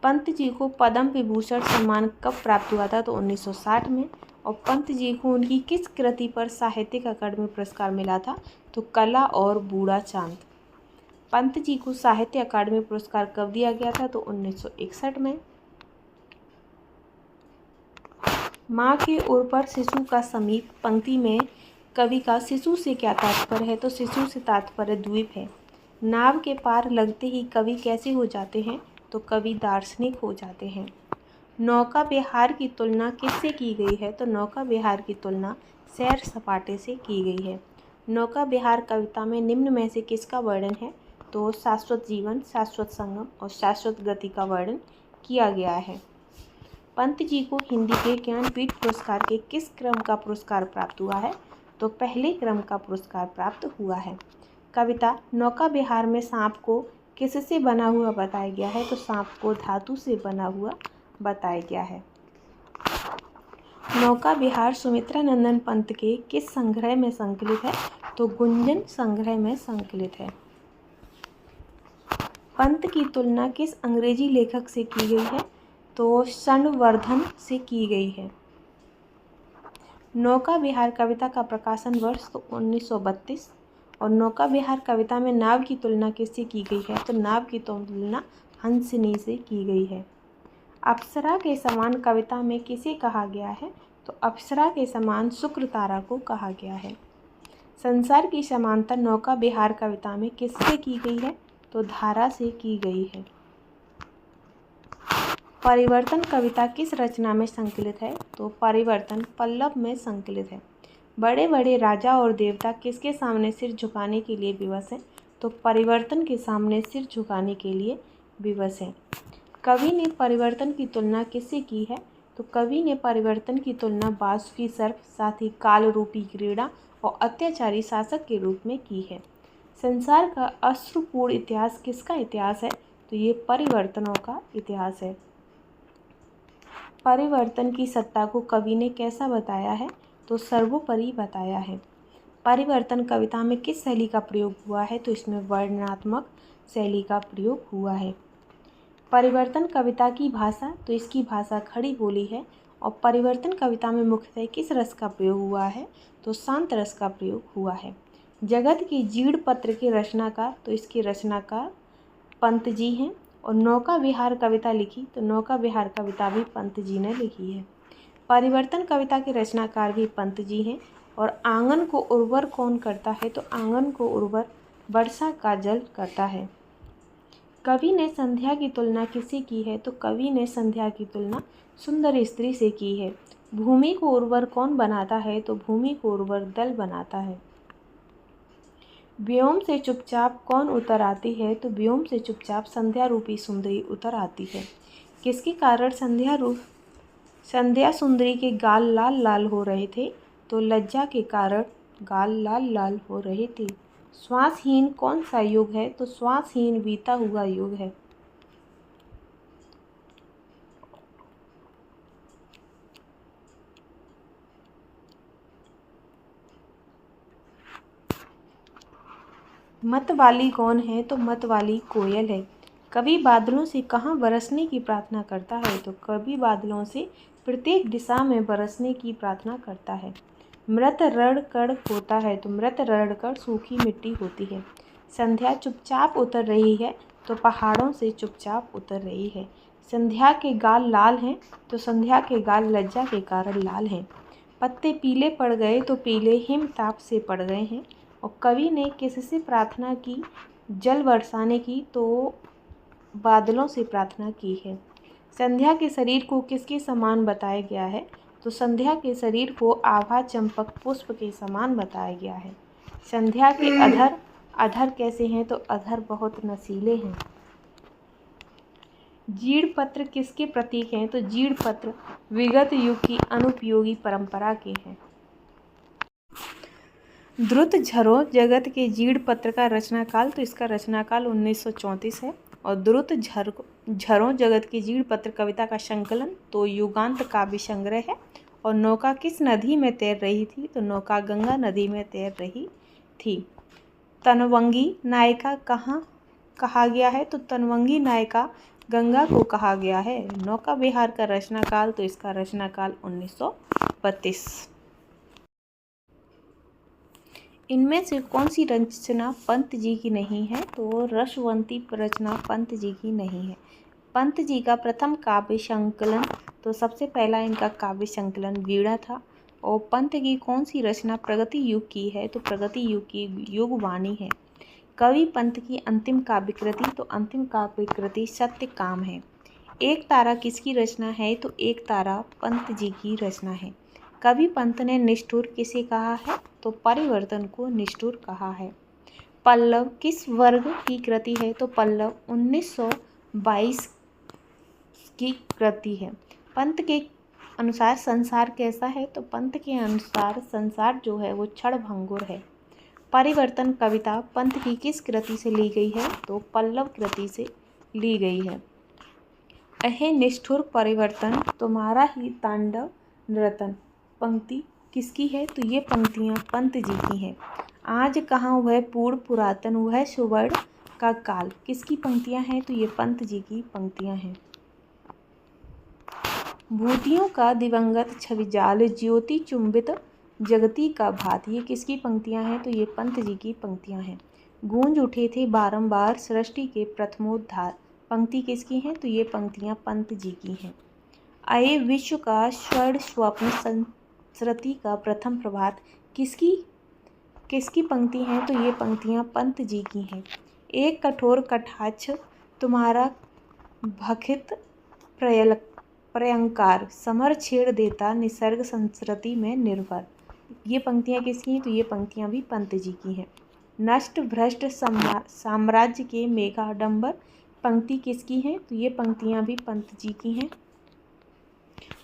पंत जी को पद्म विभूषण सम्मान कब प्राप्त हुआ था? तो 1960 में। और पंत जी को उनकी किस कृति पर साहित्यिक अकादमी पुरस्कार मिला था? तो कला और बूढ़ा चांद। पंत जी को साहित्य अकादमी पुरस्कार कब दिया गया था? तो 1961 में। माँ के उर पर शिशु का समीप पंक्ति में कवि का शिशु से क्या तात्पर्य है? तो शिशु से तात्पर्य द्वीप है। नाव के पार लगते ही कवि कैसे हो जाते हैं? तो कवि दार्शनिक हो जाते हैं। नौका विहार की तुलना किससे की गई है? तो नौका विहार की तुलना सैर सपाटे से की गई है। नौका विहार कविता में निम्न में से किसका वर्णन है? तो शाश्वत जीवन, शाश्वत संगम और शाश्वत गति का वर्णन किया गया है। पंत जी को हिंदी के ज्ञानपीठ पुरस्कार के किस क्रम का पुरस्कार प्राप्त हुआ है? तो पहले क्रम का पुरस्कार प्राप्त हुआ है। कविता नौका विहार में सांप को किससे बना हुआ बताया गया है? तो सांप को धातु से बना हुआ बताया गया है। नौका विहार सुमित्रा नंदन पंत के किस संग्रह में संकलित है? तो गुंजन संग्रह में संकलित है। पंत की तुलना किस अंग्रेजी लेखक से की गई है? तो संवर्धन से की गई है। नौका विहार कविता का प्रकाशन वर्ष तो 1932। और नौका विहार कविता में नाव की तुलना किससे की गई है? तो नाव की तुलना हंसिनी से की गई है। अप्सरा के समान कविता में किसे कहा गया है? तो अप्सरा के समान शुक्र तारा को कहा गया है। संसार की समानता नौका विहार कविता में किससे की गई है? तो धारा से की गई है। परिवर्तन कविता किस रचना में संकलित है? तो परिवर्तन पल्लव में संकलित है। बड़े बड़े राजा और देवता किसके सामने सिर झुकाने के लिए विवश हैं? तो परिवर्तन के सामने सिर झुकाने के लिए विवश हैं। कवि ने परिवर्तन की तुलना किससे की है? तो कवि ने परिवर्तन की तुलना वासुकी सर्प, साथ ही काल रूपी क्रीड़ा और अत्याचारी शासक के रूप में की है। संसार का अश्रुपूर्ण इतिहास किसका इतिहास है? तो ये परिवर्तनों का इतिहास है। परिवर्तन की सत्ता को कवि ने कैसा बताया है? तो सर्वोपरि बताया है। परिवर्तन कविता में किस शैली का प्रयोग हुआ है? तो इसमें वर्णनात्मक शैली का प्रयोग हुआ है। परिवर्तन कविता की भाषा, तो इसकी भाषा खड़ी बोली है। और परिवर्तन कविता में मुख्यतः किस रस का प्रयोग हुआ है? तो शांत रस का प्रयोग हुआ है। जगत के जीर्ण पत्र के रचनाकार, तो इसके रचनाकार पंत जी हैं। और नौका विहार कविता लिखी, तो नौका विहार कविता भी पंत जी ने लिखी है। परिवर्तन कविता के रचनाकार भी पंत जी हैं। और आंगन को उर्वर कौन करता है? तो आंगन को उर्वर वर्षा का जल करता है। कवि ने संध्या की तुलना किससे की है? तो कवि ने संध्या की तुलना सुंदर स्त्री से की है। भूमि को उर्वर कौन बनाता है? तो भूमि को उर्वर दल बनाता है। व्योम से चुपचाप कौन उतर आती है? तो व्योम से चुपचाप संध्या रूपी सुंदरी उतर आती है। किसके कारण संध्या सुंदरी के गाल लाल लाल हो रहे थे? तो लज्जा के कारण गाल लाल लाल हो रहे थे। श्वासहीन कौन सा युग है? तो श्वासहीन बीता हुआ युग है। मतवाली कौन है? तो मतवाली कोयल है। कवि बादलों से कहाँ बरसने की प्रार्थना करता है? तो कवि बादलों से प्रत्येक दिशा में बरसने की प्रार्थना करता है। मृत रण कण होता है, तो मृत रण कण सूखी मिट्टी होती है। संध्या चुपचाप उतर रही है, तो पहाड़ों से चुपचाप उतर रही है। संध्या के गाल लाल हैं, तो संध्या के गाल लज्जा के कारण लाल हैं। पत्ते पीले पड़ गए, तो पीले हिमताप से पड़ गए हैं। और कवि ने किससे प्रार्थना की जल बरसाने की? तो बादलों से प्रार्थना की है। संध्या के शरीर को किसके समान बताया गया है? तो संध्या के शरीर को आभा चंपक पुष्प के समान बताया गया है। संध्या के अधर कैसे हैं? तो अधर बहुत नशीले हैं। जीड़ पत्र किसके प्रतीक हैं? तो जीड़ पत्र विगत युग की अनुपयोगी परंपरा के हैं। द्रुत झरों जगत के जीड़ पत्र का रचनाकाल, तो इसका रचनाकाल 1934 है। और द्रुत झरों जगत की जीड़ पत्र कविता का संकलन तो युगांत काव्य संग्रह है। और नौका किस नदी में तैर रही थी? तो नौका गंगा नदी में तैर रही थी। तनवंगी नायिका कहाँ कहा गया है? तो तनवंगी नायिका गंगा को कहा गया है। नौका विहार का रचनाकाल, तो इसका रचनाकाल 1932। इनमें से कौन सी रचना पंत जी की नहीं है? तो रसवंती रचना पंत जी की नहीं है। पंत जी का प्रथम काव्य संकलन, तो सबसे पहला इनका काव्य संकलन वीणा था। और पंत की कौन सी रचना प्रगति युग की है? तो प्रगति युग की युगवाणी है। कवि पंत की अंतिम काव्य कृति, तो अंतिम काव्य कृति सत्यकाम है। एक तारा किसकी रचना है? तो एक तारा पंत जी की रचना है। कवि पंत ने निष्ठुर किसे कहा है? तो परिवर्तन को निष्ठुर कहा है। पल्लव किस वर्ग की कृति है? तो पल्लव 1922 की कृति है। पंत के अनुसार संसार कैसा है? तो पंत के अनुसार संसार जो है वो क्षणभंगुर है। परिवर्तन कविता पंत की किस कृति से ली गई है? तो पल्लव कृति से ली गई है। अहे निष्ठुर परिवर्तन तुम्हारा ही तांडव नर्तन पंक्ति किसकी है? तो ये पंक्तियाँ पंत जी की हैं। आज कहाँ वह पूर्ण पुरातन वह सुवर्ण का काल किसकी पंक्तियाँ हैं? तो ये पंत जी की पंक्तियाँ हैं। भूतियों का दिवंगत छविजाल ज्योति चुंबित जगती का भात, ये किसकी पंक्तियाँ हैं? तो ये पंत जी की पंक्तियाँ हैं। गूंज उठे थे बारंबार सृष्टि के प्रथमोद्धार, पंक्ति किसकी हैं? तो ये पंक्तियाँ पंत जी की हैं। आए विश्व का स्वर्ण स्वप्न संस्कृति का प्रथम प्रभात किसकी पंक्ति हैं? तो ये पंक्तियाँ पंत जी की हैं। एक कठोर कटाक्ष तुम्हारा भखित प्रयंकार समर छेड़ देता निसर्ग संस्कृति में निर्भर, ये पंक्तियाँ किसकी हैं? तो ये पंक्तियाँ भी पंत जी की हैं। नष्ट भ्रष्ट साम्राज्य के मेघाडंबर, पंक्ति किसकी है? तो ये पंक्तियाँ भी पंत जी की हैं।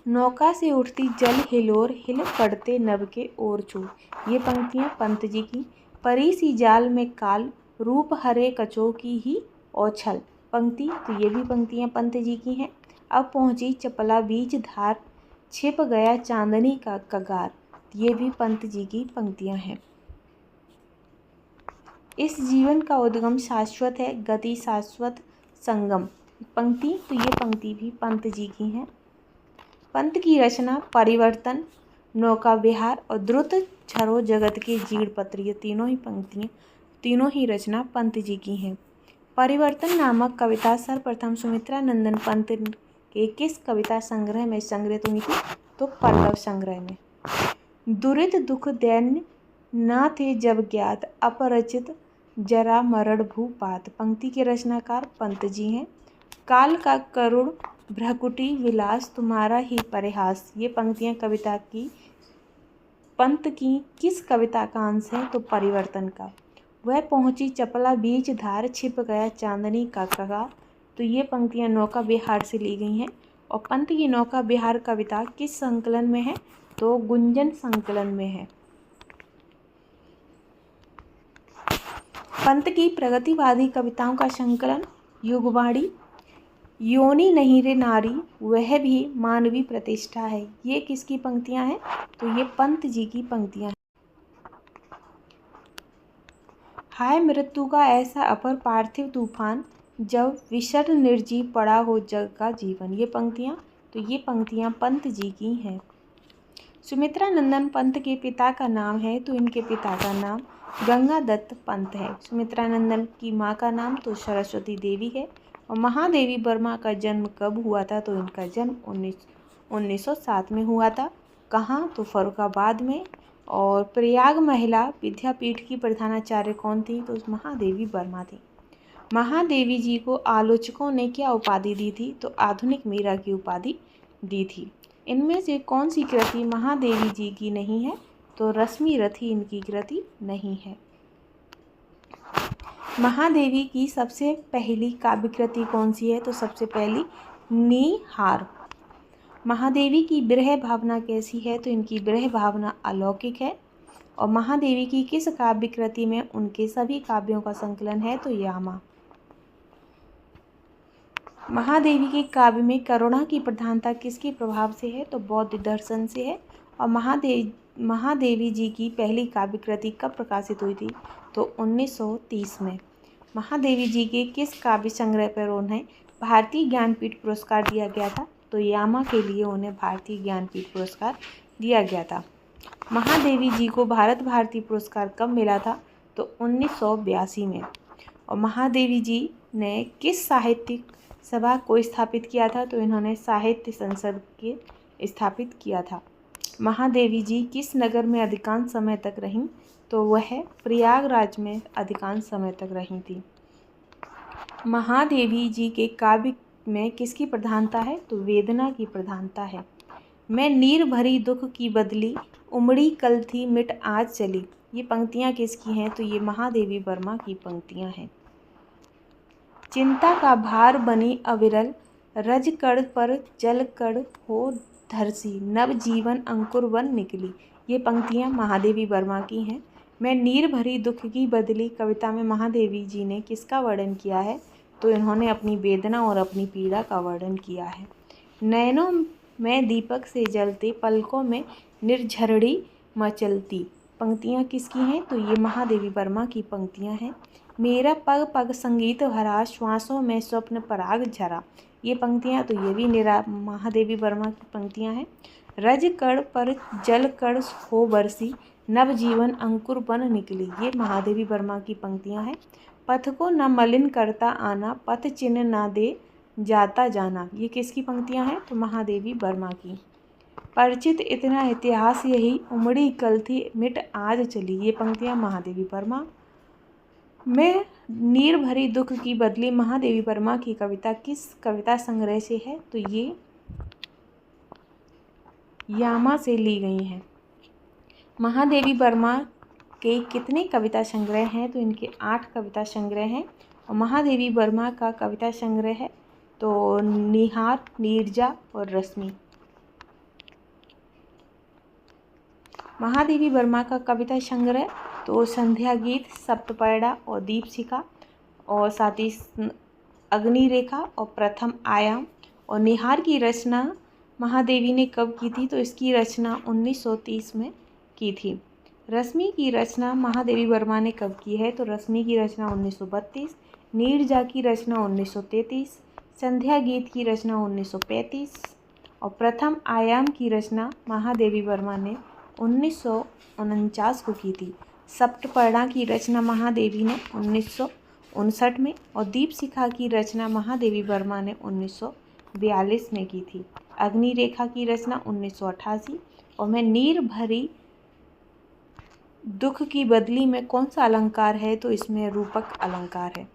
नौका से उठती जल हिलोर हिल पड़ते नभ के ओर चूर, ये पंक्तियाँ पंत जी की। परी सी जाल में काल रूप हरे कचो की ही औछल, पंक्ति तो ये भी पंक्तियाँ पंत जी की हैं। अब पहुँची चपला बीज धार छिप गया चांदनी का कगार, ये भी पंत जी की पंक्तियाँ हैं। इस जीवन का उद्गम शाश्वत है गति शाश्वत संगम, पंक्ति तो ये पंक्ति भी पंत जी की हैं। पंत की रचना परिवर्तन, नौका विहार और द्रुत झरों जगत के जीड़ पत्र, ये तीनों ही रचना पंत जी की हैं। परिवर्तन नामक कविता सर्वप्रथम सुमित्रा नंदन पंत के किस कविता संग्रह में संग्रहित हुई थी? तो पल्लव संग्रह में। दुरित दुख दैन्य न थे जब ज्ञात अपरिचित जरा मरण भूपात, पंक्ति के रचनाकार पंत जी हैं। काल का करुण भ्रकुटी विलास तुम्हारा ही परिहास, ये पंक्तियाँ कविता की पंत की किस कविता का अंश है? तो परिवर्तन का। वह पहुँची चपला बीच धार छिप गया चांदनी का कगार, तो ये पंक्तियाँ नौका विहार से ली गई हैं। और पंत की नौका विहार कविता किस संकलन में है? तो गुंजन संकलन में है। पंत की प्रगतिवादी कविताओं का संकलन युगवाणी, योनि नहीं रे नारी वह भी मानवी प्रतिष्ठा है, ये किसकी पंक्तियां हैं? तो ये पंत जी की पंक्तियां हैं। हाय मृत्यु का ऐसा अपर पार्थिव तूफान जब विषण निर्जीव पड़ा हो जग का जीवन, ये पंक्तियां पंत जी की हैं। सुमित्रा नंदन पंत के पिता का नाम है, तो इनके पिता का नाम गंगा दत्त पंत है। सुमित्रा नंदन की माँ का नाम तो सरस्वती देवी है। और महादेवी वर्मा का जन्म कब हुआ था? तो इनका जन्म 1907 में हुआ था। कहाँ? तो फर्रुखाबाद में। और प्रयाग महिला विद्यापीठ की प्रधानाचार्य कौन थी? तो महादेवी वर्मा थी। महादेवी जी को आलोचकों ने क्या उपाधि दी थी? तो आधुनिक मीरा की उपाधि दी थी। इनमें से कौन सी कृति महादेवी जी की नहीं है? तो रश्मि रथी इनकी कृति नहीं है। महादेवी की सबसे पहली काव्य कृति कौन सी है? तो सबसे पहली नीहार। महादेवी की विरह भावना कैसी है? तो इनकी विरह भावना अलौकिक है। और महादेवी की किस काव्य कृति में उनके सभी काव्यों का संकलन है? तो यामा। महादेवी के काव्य में करुणा की प्रधानता किसके प्रभाव से है? तो बौद्ध दर्शन से है। और महादेवी जी की पहली काव्य कृति कब प्रकाशित हुई थी? तो 1930 में। महादेवी जी के किस काव्य संग्रह पर उन्हें भारतीय ज्ञानपीठ पुरस्कार दिया गया था? तो यामा के लिए उन्हें भारतीय ज्ञानपीठ पुरस्कार दिया गया था। महादेवी जी को भारत भारती पुरस्कार कब मिला था? तो 1982 में। और महादेवी जी ने किस साहित्यिक सभा को स्थापित किया था? तो इन्होंने साहित्य संसद के स्थापित किया था। महादेवी जी किस नगर में अधिकांश समय तक रहीं? तो वह प्रयागराज में अधिकांश समय तक रही थी। महादेवी जी के काव्य में किसकी प्रधानता है? तो वेदना की प्रधानता है। मैं नीर भरी दुख की बदली, उमड़ी कल थी मिट आज चली। ये पंक्तियाँ किसकी हैं? तो ये महादेवी वर्मा की पंक्तियाँ हैं। चिंता का भार बनी अविरल, रज कण पर जल कण हो धरसी, नव जीवन अंकुर बन निकली। ये पंक्तियाँ महादेवी वर्मा की हैं। मैं नीर भरी दुख की बदली कविता में महादेवी जी ने किसका वर्णन किया है? तो इन्होंने अपनी वेदना और अपनी पीड़ा का वर्णन किया है। नैनों में दीपक से जलते, पलकों में निर्झरड़ी मचलती। पंक्तियाँ किसकी हैं? तो ये महादेवी वर्मा की पंक्तियाँ हैं। मेरा पग पग संगीत भरा, श्वासों में स्वप्न पराग झरा। ये पंक्तियाँ तो ये भी महादेवी वर्मा की पंक्तियाँ हैं। रज कण पर जल कण हो बरसी, नव जीवन अंकुर बन निकली। ये महादेवी वर्मा की पंक्तियाँ हैं। पथ को न मलिन करता आना, पथ चिन्ह न दे जाता जाना। ये किसकी पंक्तियाँ हैं? तो महादेवी वर्मा की। परिचित इतना इतिहास यही, उमड़ी कल थी मिट आज चली। ये पंक्तियाँ महादेवी वर्मा। मैं नीर भरी दुख की बदली महादेवी वर्मा की कविता किस कविता संग्रह से है? तो ये यामा से ली गई हैं। महादेवी वर्मा के कितने कविता संग्रह हैं? तो इनके 8 कविता संग्रह हैं। और महादेवी वर्मा का कविता संग्रह है तो निहार, नीरजा और रश्मि। महादेवी वर्मा का कविता संग्रह तो संध्या गीत, सप्तपर्णा और दीपशिखा, और साथ ही अग्निरेखा और प्रथम आयाम। और निहार की रचना महादेवी ने कब की थी? तो इसकी रचना 1930 में की थी। रश्मि की रचना महादेवी वर्मा ने कब की है? तो रश्मि की रचना 1932, नीरजा की रचना 1933, संध्या गीत की रचना 1935 और प्रथम आयाम की रचना महादेवी वर्मा ने 1949 को की थी। सप्तपर्णा की रचना महादेवी ने 1959 में और दीपशिखा की रचना महादेवी वर्मा ने 1942 में की थी। अग्निरेखा की रचना 1988 और मैं नीर भरी दुख की बदली में कौन सा अलंकार है? तो इसमें रूपक अलंकार है।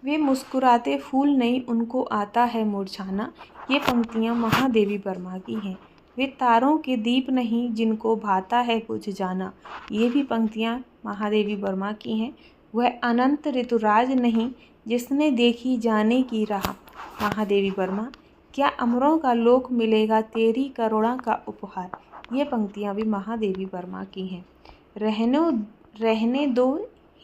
वे मुस्कुराते फूल नहीं उनको आता है मुरझाना। ये पंक्तियाँ महादेवी वर्मा की हैं। वे तारों के दीप नहीं जिनको भाता है बुझ जाना। ये भी पंक्तियाँ महादेवी वर्मा की हैं। वह अनंत ऋतुराज नहीं जिसने देखी जाने की राह। महादेवी वर्मा। क्या अमरों का लोक मिलेगा तेरी करुणा का उपहार। ये पंक्तियाँ भी महादेवी वर्मा की हैं। रहने दो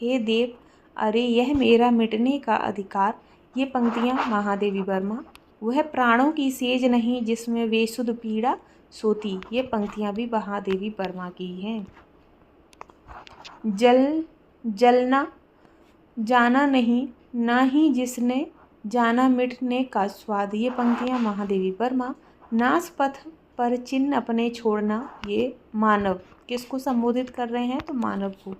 हे देव, अरे यह मेरा मिटने का अधिकार। ये पंक्तियाँ महादेवी वर्मा। वह प्राणों की सेज नहीं जिसमें वे सुध पीड़ा सोती। ये पंक्तियाँ भी महादेवी वर्मा की हैं। जलना जाना नहीं, ना ही जिसने जाना मिटने का स्वाद। ये पंक्तियाँ महादेवी वर्मा। नास पथ पर चिन्ह अपने छोड़ना। ये मानव किसको संबोधित कर रहे हैं? तो मानव को।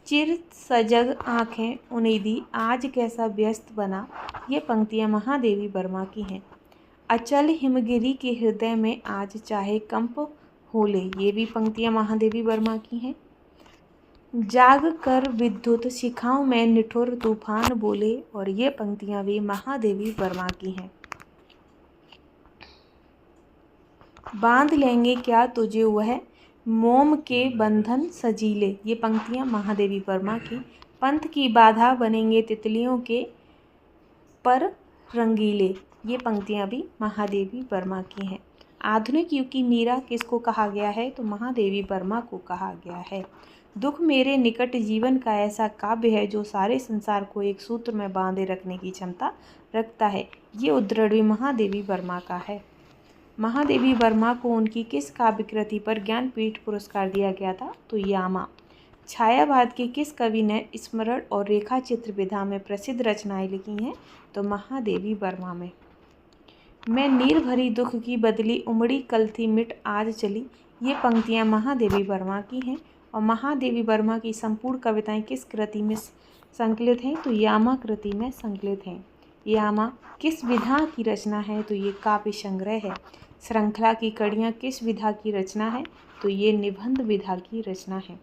चिर सजग आँखें उन्नीदी आज कैसा व्यस्त बना। ये पंक्तियाँ महादेवी वर्मा की हैं। अचल हिमगिरी के हृदय में आज चाहे कंप हो ले। ये भी पंक्तियाँ महादेवी वर्मा की हैं। जाग कर विद्युत शिखाओं में निठुर तूफान बोले। और ये पंक्तियां भी महादेवी वर्मा की हैं। बांध लेंगे क्या तुझे वह मोम के बंधन सजीले। ये पंक्तियां महादेवी वर्मा की। पंथ की बाधा बनेंगे तितलियों के पर रंगीले। ये पंक्तियां भी महादेवी वर्मा की हैं। आधुनिक युग की मीरा किसको कहा गया है, तो महादेवी वर्मा को कहा गया है। दुख मेरे निकट जीवन का ऐसा काव्य है जो सारे संसार को एक सूत्र में बांधे रखने की क्षमता रखता है। ये उद्धरण महादेवी वर्मा का है। महादेवी वर्मा को उनकी किस काव्य कृति पर ज्ञानपीठ पुरस्कार दिया गया था, तो यामा। छायावाद के किस कवि ने स्मरण और रेखा चित्र विधा में प्रसिद्ध रचनाएं लिखी हैं, तो महादेवी वर्मा में। मैं नीर भरी दुख की बदली उमड़ी कल थी मिट आज चली। ये पंक्तियां महादेवी वर्मा की हैं। और महादेवी वर्मा की संपूर्ण कविताएं किस कृति में संकलित हैं, तो यामा कृति में संकलित हैं। यामा किस विधा की रचना है, तो ये काव्य संग्रह है। श्रृंखला की कड़ियाँ किस विधा की रचना है, तो ये निबंध विधा की रचना है।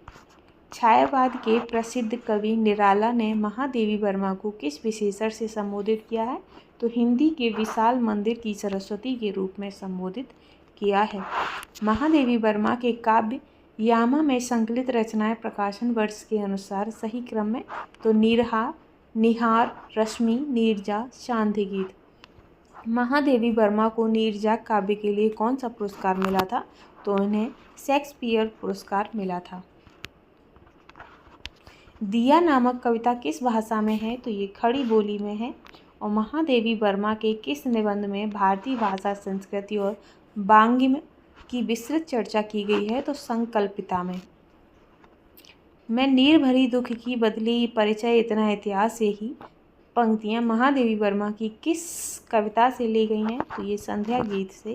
छायावाद के प्रसिद्ध कवि निराला ने महादेवी वर्मा को किस विशेषण से संबोधित किया है, तो हिंदी के विशाल मंदिर की सरस्वती के रूप में संबोधित किया है। महादेवी वर्मा के काव्य यामा में संकलित रचनाएं प्रकाशन वर्ष के अनुसार सही क्रम में, तो निहार, रश्मि, नीरजा, शांति गीत। महादेवी वर्मा को नीरजा काव्य के लिए कौन सा पुरस्कार मिला था, तो उन्हें शेक्सपियर पुरस्कार मिला था। दिया नामक कविता किस भाषा में है, तो ये खड़ी बोली में है। और महादेवी वर्मा के किस निबंध में भारतीय भाषा, संस्कृति और वांग्मय की विस्तृत चर्चा की गई है, तो संकल्पिता में। मैं नीर भरी दुख की बदली परिचय इतना इतिहास से ही पंक्तियां महादेवी वर्मा की किस कविता से ली गई हैं, तो ये संध्या गीत से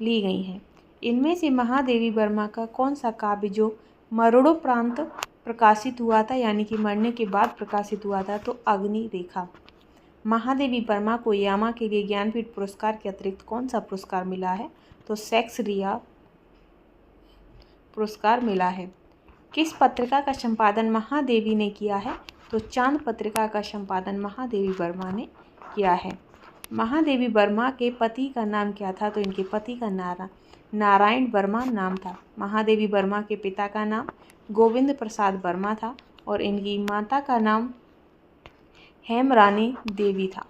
ली गई हैं। इनमें से महादेवी वर्मा का कौन सा काव्य जो मरणोपरांत प्रकाशित हुआ था, यानी कि मरने के बाद प्रकाशित हुआ था, तो अग्नि रेखा। महादेवी वर्मा को यामा के लिए ज्ञानपीठ पुरस्कार के अतिरिक्त कौन सा पुरस्कार मिला है, तो शेक्सपियर पुरस्कार मिला है। किस पत्रिका का संपादन महादेवी ने किया है, तो चांद पत्रिका का संपादन महादेवी वर्मा ने किया है। महादेवी वर्मा के पति का नाम क्या था, तो इनके पति का नारायण वर्मा नाम था। महादेवी वर्मा के पिता का नाम गोविंद प्रसाद वर्मा था और इनकी माता का नाम हेमरानी देवी था।